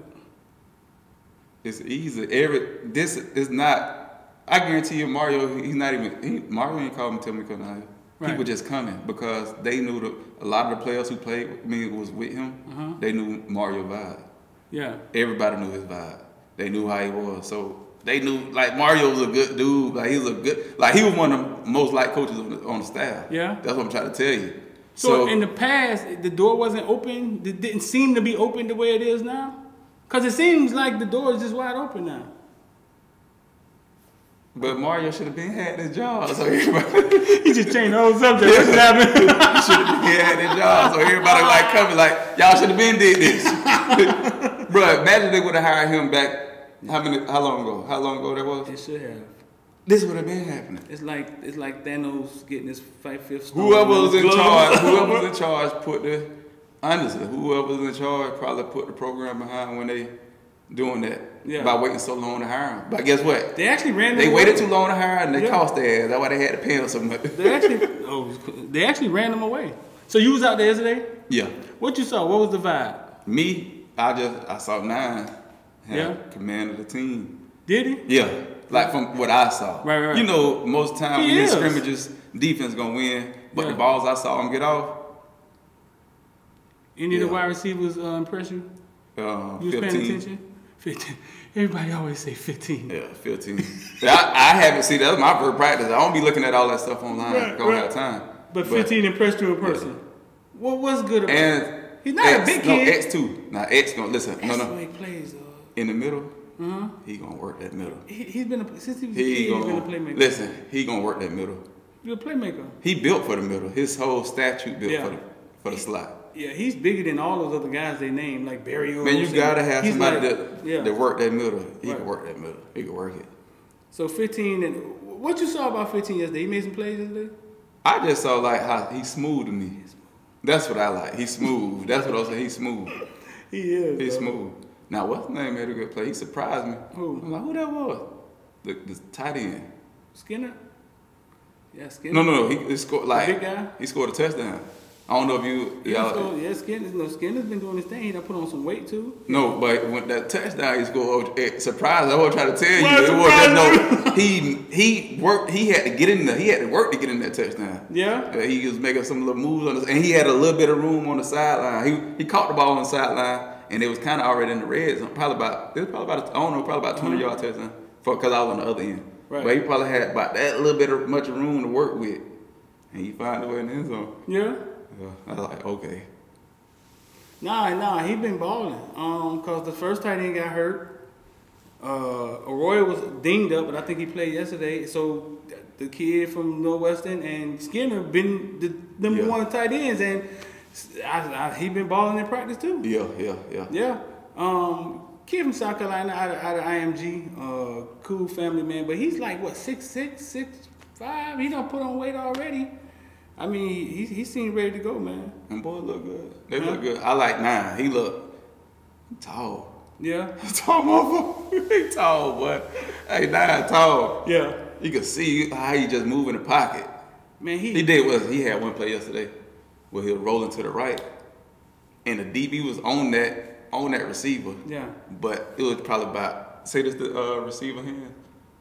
It's easy. This is not. I guarantee you, Mario. Mario ain't called me tell me to come out here. Right. People just coming because they knew a lot of the players who played with me was with him. They knew Mario vibe. Yeah. Everybody knew his vibe. They knew how he was. So they knew like Mario was a good dude. Like he was one of the most liked coaches on the staff. Yeah. That's what I'm trying to tell you. So in the past, the door wasn't open. It didn't seem to be open the way it is now. Cause it seems like the door is just wide open now. But Mario should have been had his job, so everybody He just changed the whole subject. What's happening? should have been had his job, so everybody like coming like y'all should have been did this. Bro, imagine they would have hired him back. How long ago? How long ago that was? It should have. This would have been happening. It's like Thanos getting his fifth stone. Whoever was in charge, honestly, whoever was in charge probably put the program behind when they doing that. Yeah. By waiting so long to hire him. But guess what? They actually ran. They them waited away. too long to hire him, and they Yeah. cost their ass. That's why they had to pay him so much. They actually ran them away. So you was out there yesterday? Yeah. What you saw? What was the vibe? Me, I saw 9 have Yeah. command of the team. Did he? Yeah. Like from what I saw. Right. You know, most times He when is. scrimmages, defense gonna win. But Yeah. the balls I saw him get off, Any of the Yeah. wide receivers impress you? You was 15. paying attention? 15. Everybody always say 15. Yeah, 15. But I haven't seen that. That's my first practice. I don't be looking at all that stuff online. Right, Don't right. have time. But 15 impressed you in person. What's good about And it? He's not a big kid. No, X2. Now X gonna listen. That's No. the way he plays, In the middle, Uh-huh. he gonna work that middle. He's been since he was a kid, He he's been a gonna playmaker. listen. He gonna work that middle. He's a playmaker. He built for the middle. His whole statute built Yeah. for the slot. Yeah, he's bigger than all those other guys they named, like Barry Oates. Man, you gotta have He's somebody like- that work that middle. He Right. can work that middle. He can work it. So 15, and what you saw about 15 yesterday? He made some plays yesterday? I just saw like how he's smooth to me. That's what I like. He's smooth. That's what I was saying. He's smooth. He is. He's bro. smooth. Now, what's his name made a good play? He surprised me. Who? I'm like, who that was? The tight end. Skinner? Yeah, Skinner. No. He scored like big guy? he scored a touchdown. I don't know if Skinner's been doing his thing. He done put on some weight too. No, but when that touchdown he scored, it surprised. I was trying to tell you, What it was just surprised no. He worked. He had to get in there. He had to work to get in that touchdown. Yeah? He was making some little moves on this, and he had a little bit of room on the sideline. He caught the ball on the sideline, and it was kind of already in the red zone. Probably about 20 yard touchdown. Because I was on the other end. Right. But he probably had about that little bit of much room to work with, and he found a way in the end zone. Yeah? Yeah, I was like, okay. Nah, he been balling. Cause the first tight end got hurt. Arroyo was dinged up, but I think he played yesterday. So the kid from Northwestern and Skinner been the number Yeah. one tight ends, and he been balling in practice too. Yeah. Yeah. Kid from South Carolina out of IMG, cool family man, but he's like what 6'6", 6'5". He done put on weight already. I mean, he seemed ready to go, man. Them boys look good. They look good. I like 9. He look tall. Yeah. Tall motherfucker. He tall, boy. Hey, 9 tall. Yeah. You can see how he just move in the pocket. Man, He had one play yesterday where he was rolling to the right, and the DB was on that receiver. Yeah. But it was probably about, say this the receiver hand,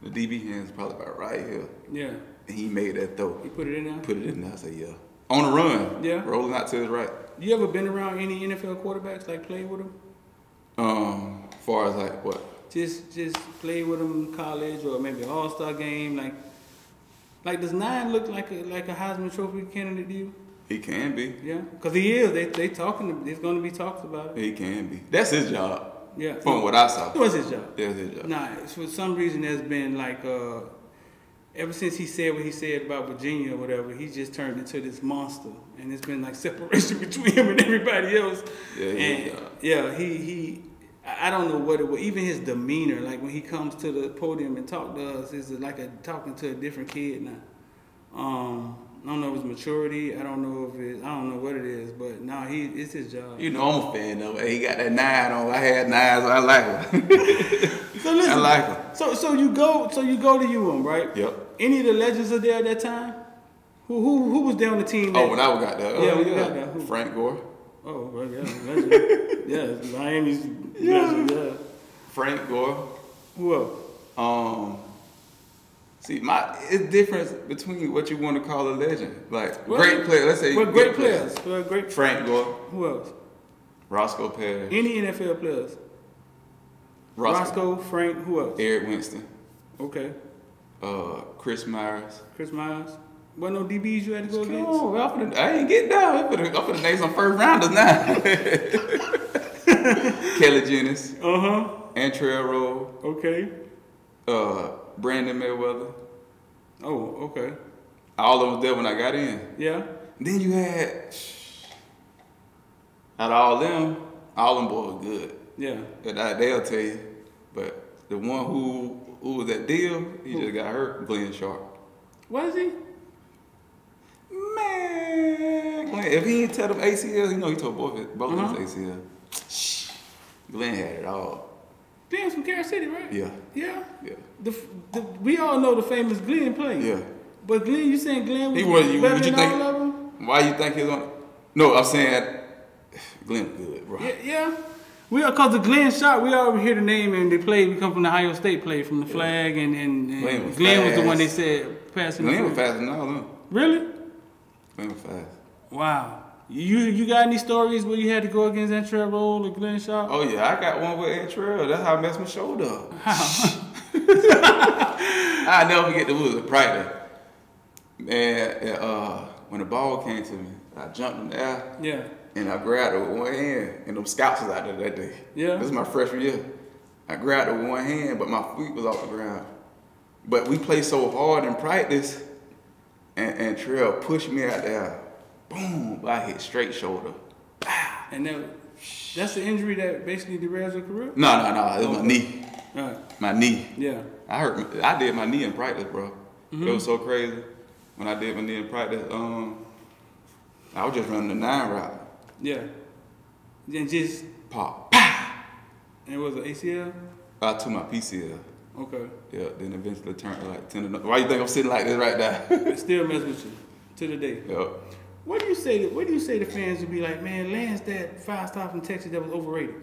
the DB hand's probably about right here, Yeah. and he made that throw. He put it in there. Put it in there. I said, yeah. On the run. Yeah. Rolling out to his right. You ever been around any NFL quarterbacks, like play with them? Far as like what? Just play with them in college or maybe All-Star game, like does 9 look like a Heisman Trophy candidate to you? He can be. Yeah, because he is. They talking. There's going to be talks about it. He can be. That's his job. Yeah. From what I saw. What's his job? That's his job. Nah, for some reason there's been like ever since he said what he said about Virginia or whatever, he just turned into this monster, and it's been like separation between him and everybody else. He I don't know what it was. Even his demeanor, like when he comes to the podium and talk to us, is like talking to a different kid now. I don't know if it's maturity. I don't know what it is, but no, it's his job. You know I'm a fan of it. He got that 9 on. I had 9s, so I like him. So listen, I like him. So you go to UM, right? Yep. Any of the legends are there at that time? Who was there on the team? Oh, when I got there. Yeah, when you got there. Who? Frank Gore. Oh, well, yeah, legend. Yeah, Miami's legend. Yeah. Frank Gore. Who else? See, it's difference between what you want to call a legend. Like Well, great player. Let's say Well, great players. Well, great. Frank Gore, Who else? Roscoe Parrish, Any NFL players? Roscoe, Frank. Who else? Eric Winston, Okay. Chris Myers. Chris Myers. What no DBs you had to go against? Oh, I ain't getting down. I'm finna name some first rounders now. Kelly Jennings, Uh huh. Antrell Rowe, Okay. Brandon Mayweather. Oh, okay. All of them was there when I got in. Yeah. Then you had, out of all them boys were good. Yeah. And they'll tell you. But the one who was at deal, he just got hurt, Glenn Sharp. What is he? Man, Glenn, if he ain't tell them ACL, you know he told both of his ACL. Glenn had it all. Glenn's from Carol City, right? Yeah. Yeah? Yeah. We all know the famous Glenn play. Yeah. But Glenn, you saying Glenn was He was, better what you than think? all of them? Why you think he was on? No, I'm saying Glenn good, bro. Yeah. We are, cause the Glenn shot, we already hear the name and they played, we come from the Ohio State play, from the flag and Glenn was the one they said passing. Glenn was faster than all of them. Really? Glenn was fast. Wow. You got any stories where you had to go against Antrell Roll or Glenn Sharp? Oh yeah, I got one with Antrell. That's how I messed my shoulder up. How? I never forget the woods of practice. Man, when the ball came to me, I jumped in the air. Yeah. And I grabbed it with one hand, and them scouts was out there that day. Yeah. This is my freshman year. I grabbed it with one hand, but my feet was off the ground. But we played so hard in practice, and Trell pushed me out there. Boom! I hit straight shoulder. And that's the injury that basically derails your career? No. It was my knee. Right. My knee. Yeah. I did my knee in practice, bro. It was so crazy. When I did my knee in practice, I was just running the 9 route. Yeah. Then just Pop. and it was an ACL? I took my PCL. Okay. Yeah, then eventually turned to like tendon. Why you think I'm sitting like this right now? It still mess with you to the day. Yep. What do you say to fans who be like, man, Lance, that 5-star from Texas that was overrated?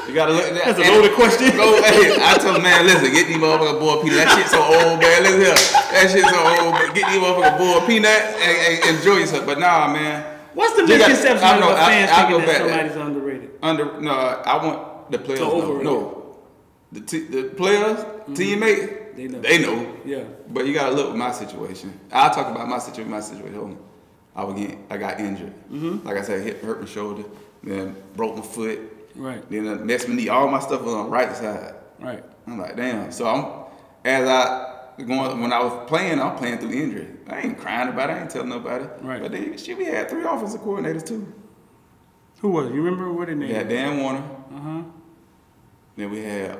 You gotta look at that. That's a loaded question. Hey, I tell them, man, listen, get these motherfucking boiled peanuts. That shit so old, man. Listen here. That shit so old, but get these motherfucking boiled peanuts and enjoy yourself. But nah, man. What's the misconception about fans thinking that somebody's underrated? No, I want the players to know. No. The players, teammates, they know. Yeah. But you gotta look at my situation. I'll talk about my situation. I got injured. Like I said, hurt my shoulder, then broke my foot. Right. Then I messed my knee. All my stuff was on the right side. Right. I'm like, damn. So when I was playing, I'm playing through injury. I ain't crying about it. I ain't telling nobody. Right. But then we had 3 offensive coordinators too. Who was it? You remember what their name? We had Dan Warner. Uh-huh. Then we had,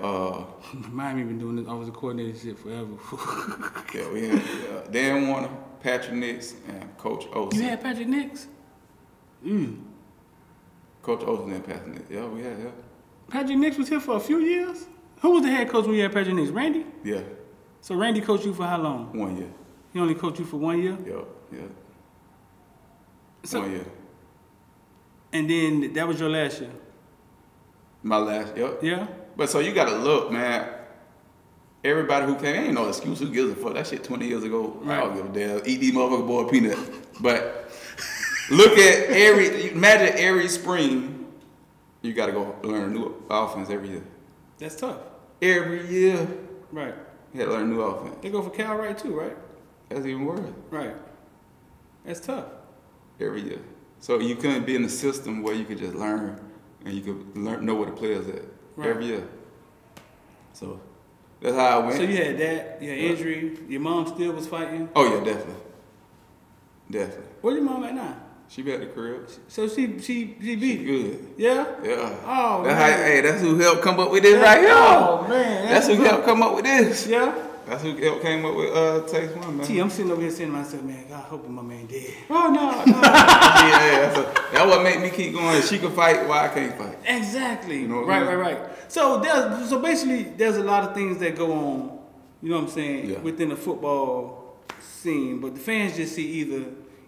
Miami been doing this offensive coordinator shit forever. yeah, we had Dan Warner, Patrick Nix, and Coach Olsen. You had Patrick Nix? Coach Olsen and Patrick Nix. Yeah, we had, yeah. Patrick Nix was here for a few years? Who was the head coach when you had Patrick Nix? Randy? Yeah. So Randy coached you for how long? 1 year. He only coached you for 1 year? Yeah. So, 1 year. And then that was your last year? My last, yep. Yeah? But so you gotta look, man. Everybody who came, ain't no excuse. Who gives a fuck? That shit 20 years ago. Right. I don't give a damn. Eat these motherfucking boiled peanuts. But look at imagine every spring, you gotta go learn a new offense every year. That's tough. Every year, Right. you had to learn a new offense. They go for Cal Wright too, right? That's even worse. Right. That's tough. Every year. So you couldn't be in a system where you could just learn and you could know where the players at. Right. Every year. So that's how I went. So you had that, you had injury, your mom still was fighting. Oh yeah, definitely. Where's your mom at now? She be at the crib. So she beat you. Good. Yeah? Yeah. Oh, that's man. Hey, that's who helped come up with this right here. Oh, man. That's who helped come up with this. Yeah? That's who helped came up with Taste One, man. T, I'm sitting over here saying to myself, man, God, I hope my man dead. Oh, no. Yeah, that's what made me keep going. She can fight, why I can't fight. Exactly. You know what I mean? Right. So basically, there's a lot of things that go on, you know what I'm saying, Yeah. within the football scene, but the fans just see either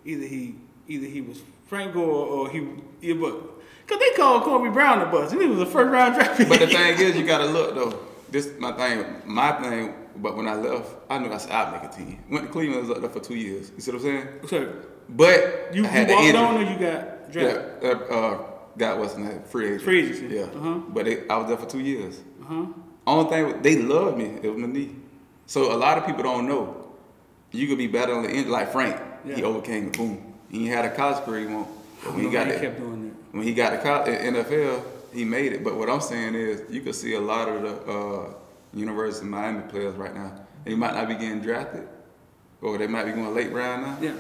he was Frank Gore or because they called Kobe Brown the bust, and he was a first round draft pick. But the thing is, you gotta look though. This my thing. But when I left, I knew I said I'd make a team. Went to Cleveland, was up there for 2 years. You see what I'm saying? So But you I had walked the injury. on or you got drafted? Yeah, got what's in that free agent. Free agency. Yeah. Uh-huh. But I was there for 2 years. Uh-huh. Only thing they loved me, it was my knee. So a lot of people don't know. You could be better on the end, like Frank. Yeah. He overcame it. Boom. He had a college career he won. But when he got kept doing that. when he got to NFL, he made it. But what I'm saying is, you could see a lot of University of Miami players right now. They might not be getting drafted, or they might be going late round now. Yeah.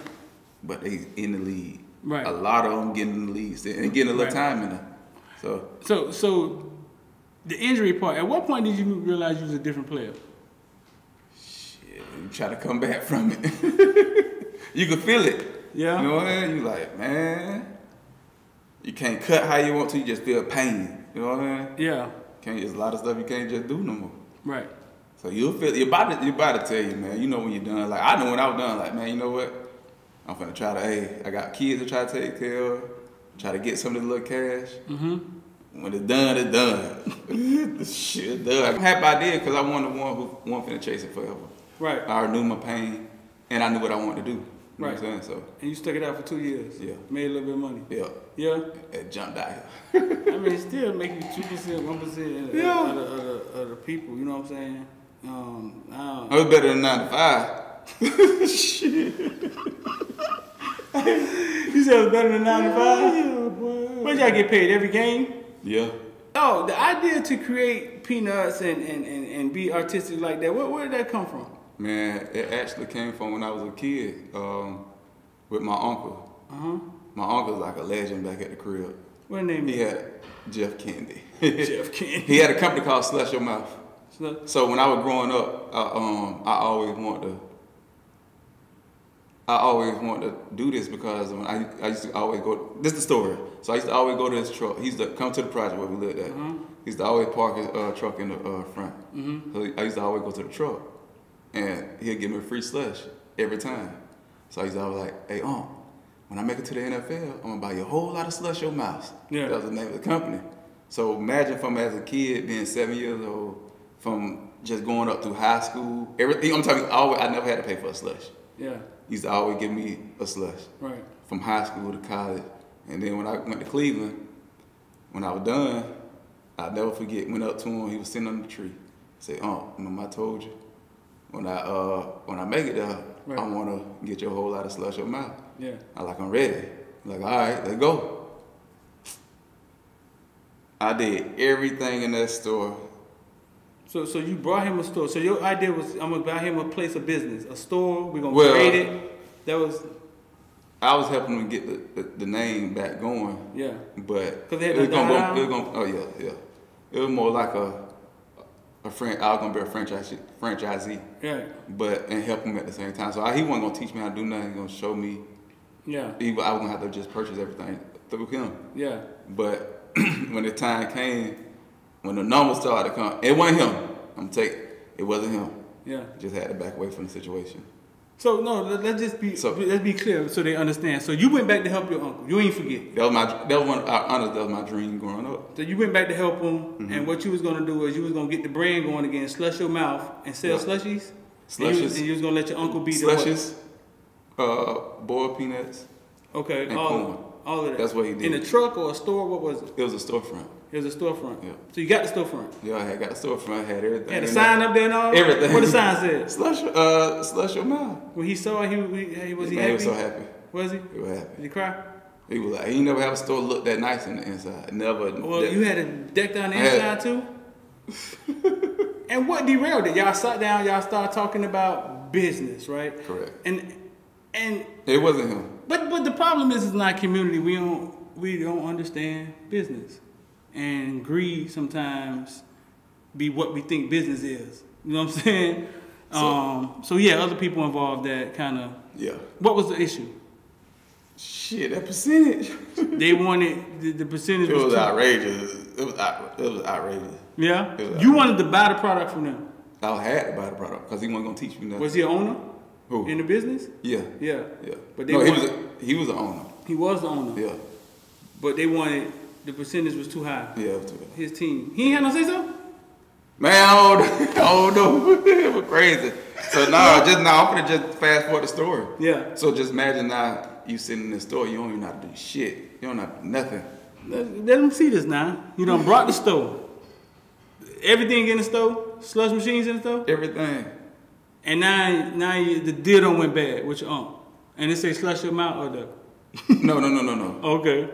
But they in the league. Right. A lot of them getting in the league and getting a little Right. time in there. So the injury part. At what point did you realize you was a different player? Shit, you try to come back from it. You can feel it. Yeah. You know what I mean? You like, man, you can't cut how you want to. You just feel pain. You know what I mean? Yeah. There's a lot of stuff you can't just do no more. Right. So you'll feel your body tell you, man. You know when you're done. Like I know when I was done. Like, man, you know what? I'm finna try to. Hey, I got kids to try to take care of. Try to get some of the little cash. Mm-hmm. When it's done, it's done. The shit done. I'm happy I did because I wasn't the one who wasn't finna chase it forever. Right. I already knew my pain, and I knew what I wanted to do. You know Right. what I'm saying? So And you stuck it out for 2 years. Yeah. Made a little bit of money. yeah, Yeah. it jumped out here. I mean, it still make you 2%, 1% Yeah. of the people. You know what I'm saying? It was better than 9 to 5. Shit. You said it was better than 9 to 5? Yeah, boy. What y'all get paid every game? Yeah. Oh, the idea to create Peanuts and be artistic like that, where did that come from? Man, it actually came from when I was a kid with my uncle. Uh-huh. My uncle's like a legend back at the crib. What name He is had Jeff Kennedy. Jeff Kennedy. He had a company called Slush Your Mouth. So, So when I was growing up, I always wanted to do this because when I used to always go. This is the story. So I used to always go to his truck. He used to come to the project where we lived at. He used to always park his truck in the front. So I used to always go to the truck, and he'd give me a free slush every time. So I used to always like, hey, when I make it to the NFL, I'm gonna buy you a whole lot of Slush Your Mouth. Yeah. That was the name of the company. So imagine from as a kid being 7 years old, from just going up through high school, everything. I'm talking. I never had to pay for a slush. yeah, He used to always give me a slush right. from high school to college. And then when I went to Cleveland, when I was done, I'll never forget, went up to him, he was sitting under the tree. I said, remember I told you, when I make it there, Right. I want to get you a whole lot of Slush Your Mouth. Yeah. I'm ready. Like, all right, let's go. I did everything in that store. So you brought him a store. So your idea was, I'm gonna buy him a place of business, a store. We're gonna Well, create it. That was, I was helping him get the name back going. yeah. But 'Cause they had it was to gonna die go. It was gonna. Oh yeah. It was more like a friend. I was gonna be a franchisee, Right. but and help him at the same time. So he wasn't gonna teach me how to do nothing. He was gonna show me. Yeah. I was gonna have to just purchase everything through him. Yeah. But when the time came, when the numbers started to come, it wasn't him. It wasn't him. Yeah. Just had to back away from the situation. So no, let's be clear so they understand. So you went back to help your uncle. You ain't forget. That was my dream growing up. So you went back to help him, and what you was gonna do is you was gonna get the brand going again, Slush Your Mouth, and sell Yeah. slushies. Slushes. And you was gonna let your uncle be the what? Slushes, boiled peanuts. Okay, and corn. all of that. That's what he did. In a truck or a store? What was it? It was a storefront. It was a storefront. Yeah. So you got the storefront. Yeah, I had got a storefront, had everything. Had a in sign there. up there and all. Everything. What the sign said? Slush Your Mouth. When he saw it, was he Man, happy? He was so happy. Was he? He was happy. Did he cry? He was like, he never have a store look that nice in the inside. Never. Well, you had it decked on the inside too. And what derailed it? Y'all sat down. Y'all started talking about business, right? Correct. And It wasn't him. but the problem is in our community we don't understand business, and greed sometimes be what we think business is. You know what I'm saying? So yeah, other people involved that kind of. Yeah. What was the issue? Shit, that percentage. They wanted the percentage. It was too- outrageous. It was outrageous. Yeah. It was You wanted to buy the product from them. I had to buy the product because he wasn't gonna teach me nothing. Was he an owner Who? in the business? Yeah. Yeah. Yeah. But they no, wanted, he was the owner. he was the owner. Yeah. But they wanted the percentage was too high. Yeah. It was too bad. His team. He ain't had no say so. Man, I don't know. It was crazy. So now, I'm gonna just fast forward the story. Yeah. So just imagine now you sitting in the store, you don't even know how to do shit. You don't know how to do nothing. Let them see this now. You done brought the stove. Everything in the stove. Slush machines in the stove. Everything. And now the deal done went bad with your aunt. And it say Slush Your Mouth or the. No. Okay.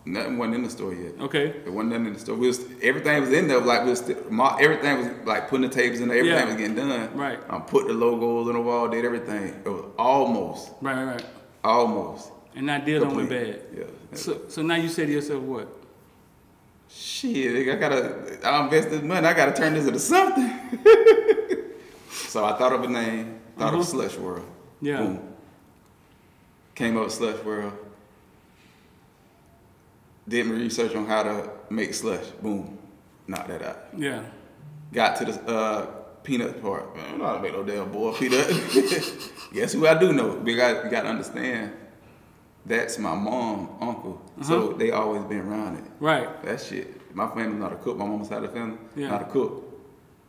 Nothing wasn't in the store yet. Okay. It wasn't nothing in the store. Everything was in there. Like everything was like putting the tapes in there. Everything was getting done. Right. Put the logos on the wall. Did everything. It was almost. Right. Almost. And that deal don't went bad. Yeah. So now you say to yourself what? Shit, I invest this money. I gotta turn this into something. So I thought of a name. Thought of Slush World. Yeah. Boom. Came up with Slush World. Did my research on how to make slush. Boom. Knocked that out. Yeah. Got to the peanut part. Man, I don't know how to make no damn boiled peanut. Guess who I do know? You got to understand. That's my mom, uncle. So they always been around it. Right. That shit. My family's not a cook. My mama's side of the family, not a cook.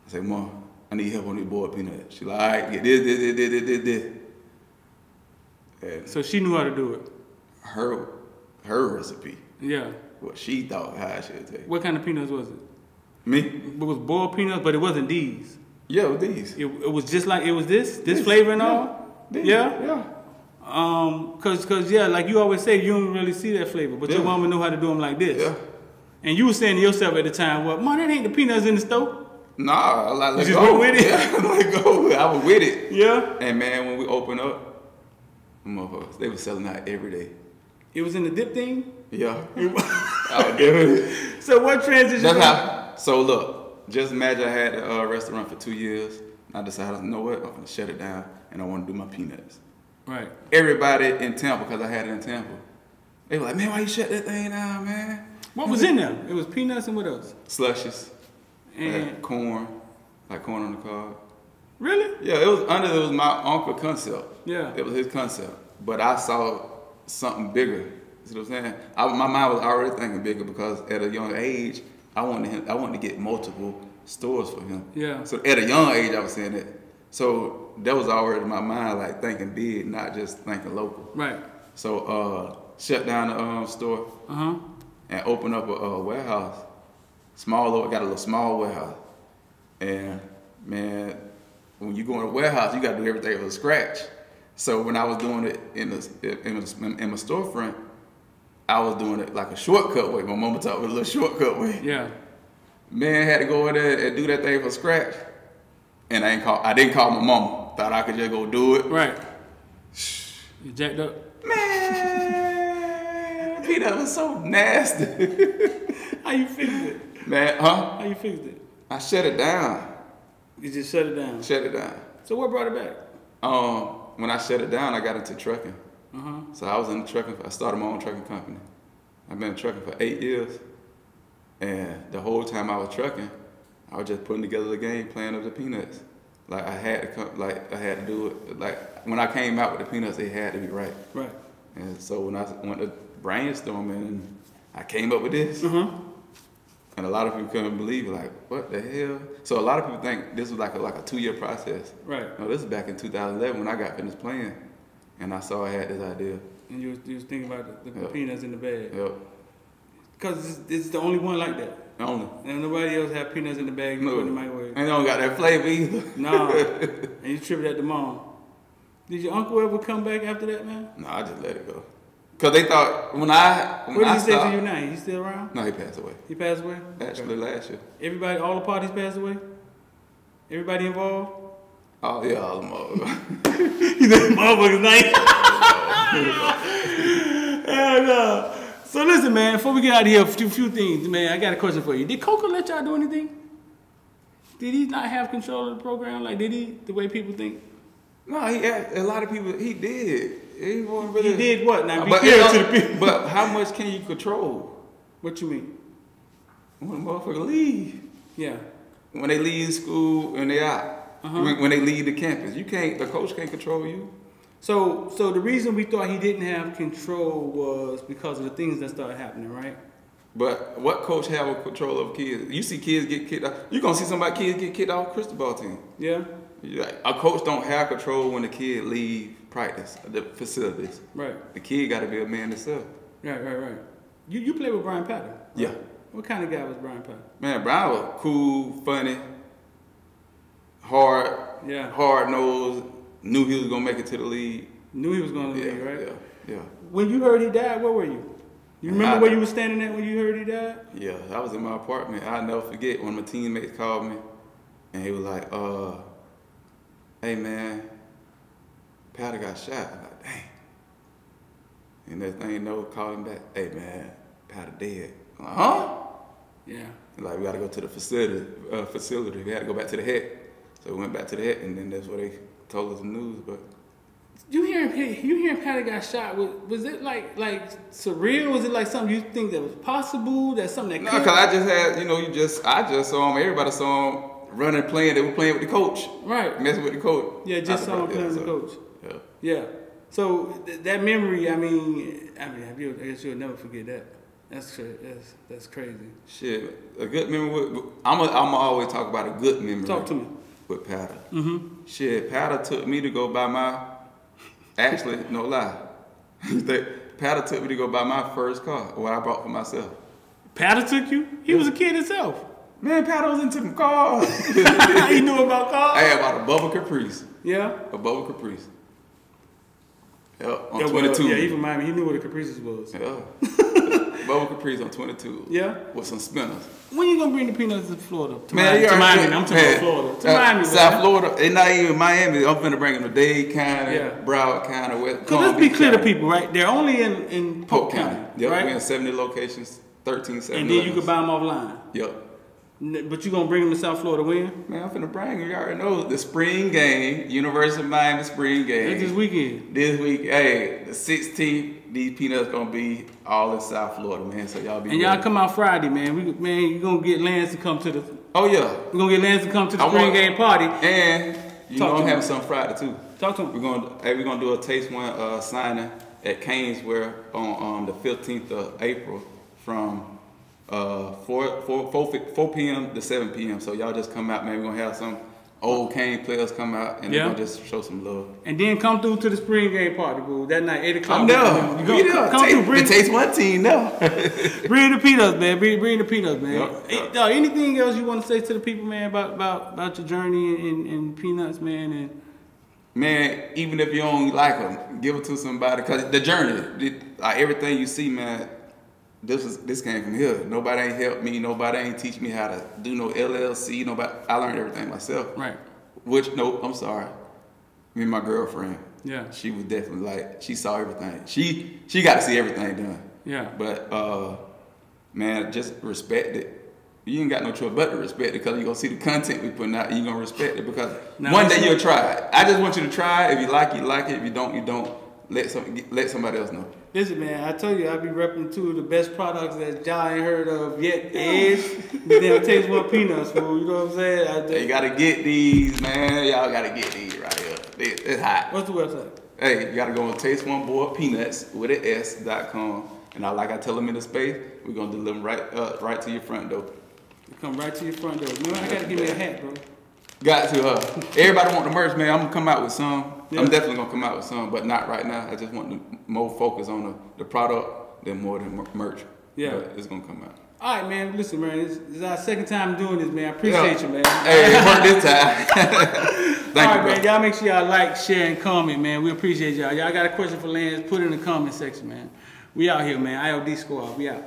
I say, Mom, I need help on these boiled peanuts. She like, all right, get this. And so she knew how to do it. Her recipe. Yeah. What she thought how I should take. What kind of peanuts was it? Me? It was boiled peanuts, but it wasn't these. Yeah, it was these. It was just like, it was this flavor and all? These. Yeah? Yeah. Cause yeah, like you always say, you don't really see that flavor, but your mama knew how to do them like this. Yeah. And you were saying to yourself at the time, well, Mom, that ain't the peanuts in the stove. Nah, I let You just go. went with it? Yeah, let go. I was with it. Yeah. And man, when we opened up, motherfuckers, they were selling out every day. It was in the dip thing? Yeah. I was doing it. So what transition? That's how. So look, just imagine I had a restaurant for 2 years. I decided, you know what, I'm gonna shut it down, and I want to do my peanuts. Right. Everybody in Tampa, because I had it in Tampa, they were like, man, why you shut that thing down, man? What was in there? It was peanuts and what else? Slushes. And Corn. Like corn on the cob. really? Yeah, it was my uncle concept. Yeah. It was his concept. But I saw something bigger. You see what I'm saying? My mind was already thinking bigger because at a young age, I wanted to get multiple stores for him. Yeah. So at a young age, I was saying that. So that was already in my mind, like thinking big, not just thinking local. Right. So shut down the store and open up a warehouse. Got a little small warehouse. And man, when you go in a warehouse, you got to do everything from scratch. So when I was doing it in my storefront, I was doing it like a shortcut way. My mama taught me a little shortcut way. Yeah. Man, had to go in there and do that thing from scratch. And I didn't call my mama. Thought I could just go do it. Right. You jacked up? Man, peanut was so nasty. How you fixed it? Man, How you fixed it? I shut it down. You just shut it down. Shut it down. So what brought it back? When I shut it down, I got into trucking. So I was in the trucking. I started my own trucking company. I've been trucking for 8 years, and the whole time I was trucking, I was just putting together the game plan of the peanuts. Like I had to do it. Like when I came out with the peanuts, it had to be right. Right. And so when I went to brainstorming, and I came up with this. And a lot of people couldn't believe it, like, what the hell? So a lot of people think this was like a 2-year process. Right. No, this is back in 2011 when I got finished playing, and I saw I had this idea. And you was thinking about the peanuts in the bag. Yep. Because it's the only one like that. Only. And nobody else have peanuts in the bag you put in the microwave. And they don't got that flavor either. Nah. And you tripped at the mom. Did your uncle ever come back after that, man? No, I just let it go. Cause they thought when I what did he say to you now? He still around? No, he passed away. He passed away? Actually, last year. Everybody, all the parties passed away? Everybody involved? Oh yeah, all of them. You know the motherfucker's name. And, so listen, man, before we get out of here, a few things, man. I got a question for you. Did Coco let y'all do anything? Did he not have control of the program? Like, did he, the way people think? No, he had a lot of people. He did. He wasn't really. He did what? Now be clear to the people. But how much can you control? What you mean? When a motherfucker leave. Yeah. When they leave school and they out. When they leave the campus, the coach can't control you. So the reason we thought he didn't have control was because of the things that started happening, right? But what coach have control over kids? You see kids get kicked out. You gonna see kids get kicked off crystal ball team. Yeah. A coach don't have control when the kid leave practice, the facilities. Right. The kid got to be a man himself. Right. You played with Brian Patton. Right? Yeah. What kind of guy was Brian Patton? Man, Brian was cool, funny, hard, hard nosed. Knew he was gonna make it to the league. Knew he was gonna leave, right? Yeah. When you heard he died, where were you? You remember where you were standing at when you heard he died? Yeah, I was in my apartment. I'll never forget when my teammates called me, and he was like, hey man, Powder got shot. I'm like, dang. And that thing called him back, hey man, Powder dead. I'm like, huh? Yeah. Like, we got to go to the facility. We had to go back to the head. So we went back to the head, and then that's where they told us the news. But you hearing Patty got shot? Was it like surreal? Was it like something you think that was possible? That's something that no, because I just had, I just saw him. Everybody saw him running, playing. They were playing with the coach. Right. Messing with the coach. Yeah, just saw him playing with the coach. Yeah. Yeah. So that memory, I guess you'll never forget that. That's crazy. Shit, a good memory. I'm always talk about a good memory. Talk to me. With Powder. Shit, Powder took me to go buy my. Actually, no lie. Powder took me to go buy my first car. What I bought for myself. Powder took you? He was a kid himself. Man, Powder was into them cars. He knew about cars. I had about a Bubba Caprice. Yeah. A Bubba Caprice. Yep, on Yeah, 22. Yeah, he from Miami. He knew what the Caprices was. Yeah. Bubba Caprice on 22. Yeah. With some spinners. When you gonna bring the peanuts to Florida? To Man, Miami. I'm talking about Florida. To Miami, South Florida. It's not even Miami. I'm finna bring them to Dade County, Yeah. Broward County, West. Because let's be clear to people, right? They're only in Polk County. Yep, right? we're in 70 locations, 13, 70. And then you can buy them offline. Yep. But you gonna bring them to South Florida when? Man, I'm finna bring you. You already know the spring game, University of Miami spring game. It's this weekend. This week, hey, the 16th. These peanuts gonna be all in South Florida, man. So y'all be. And y'all come out Friday, man. You gonna get Lance to come to the. Oh yeah. We gonna get Lance to come to the spring game party. And you know I'm having some Friday too. Talk to him. We're gonna do a Taste One signing at Canesware on the 15th of April from 4 p.m. to 7 p.m. So y'all just come out, man. We're gonna have some old Cane players come out and they're gonna just show some love. And then come through to the spring game party, boo. That night, 8 o'clock. I'm there. You gonna come through. Bring the Taste One team now. Bring the peanuts, man. Bring the peanuts, man. Yep. Hey, anything else you want to say to the people, man, about your journey in peanuts, man? And man, even if you don't like them, give it to somebody. Cause the journey, like everything you see, man. This came from here. Nobody ain't helped me. Nobody ain't teach me how to do no LLC. I learned everything myself. Right. I'm sorry. Me and my girlfriend. Yeah. She was definitely like, she saw everything. She got to see everything done. Yeah. But man, just respect it. You ain't got no choice but to respect it because you're gonna see the content we putting out and you're gonna respect it because one day you'll try it. I just want you to try it. If you like it, you like it. If you don't, you don't. Let somebody else know. Listen, man, I told you I be repping two of the best products that y'all ain't heard of yet. Is the damn Taste One peanuts, fool. You know what I'm saying? You gotta get these, man. Y'all gotta get these right here. It's hot. What's the website? Hey, you gotta go on TasteOneBoyPeanuts with an S.com. And like I tell them in the space, we're gonna deliver them right to your front door. You come right to your front door. Man, I gotta give me a hat, bro. Got to. Everybody want the merch, man. I'm gonna come out with some. Yeah. I'm definitely gonna come out with some, but not right now. I just want to more focus on the product than more than merch. Yeah, but it's gonna come out. All right, man. Listen, man. This is our second time doing this, man. I appreciate you, man. Hey, it worked this time. Thank All you, right, man. Y'all make sure y'all like, share, and comment, man. We appreciate y'all. Y'all got a question for Lance? Put it in the comment section, man. We out here, man. IOD Squad. We out.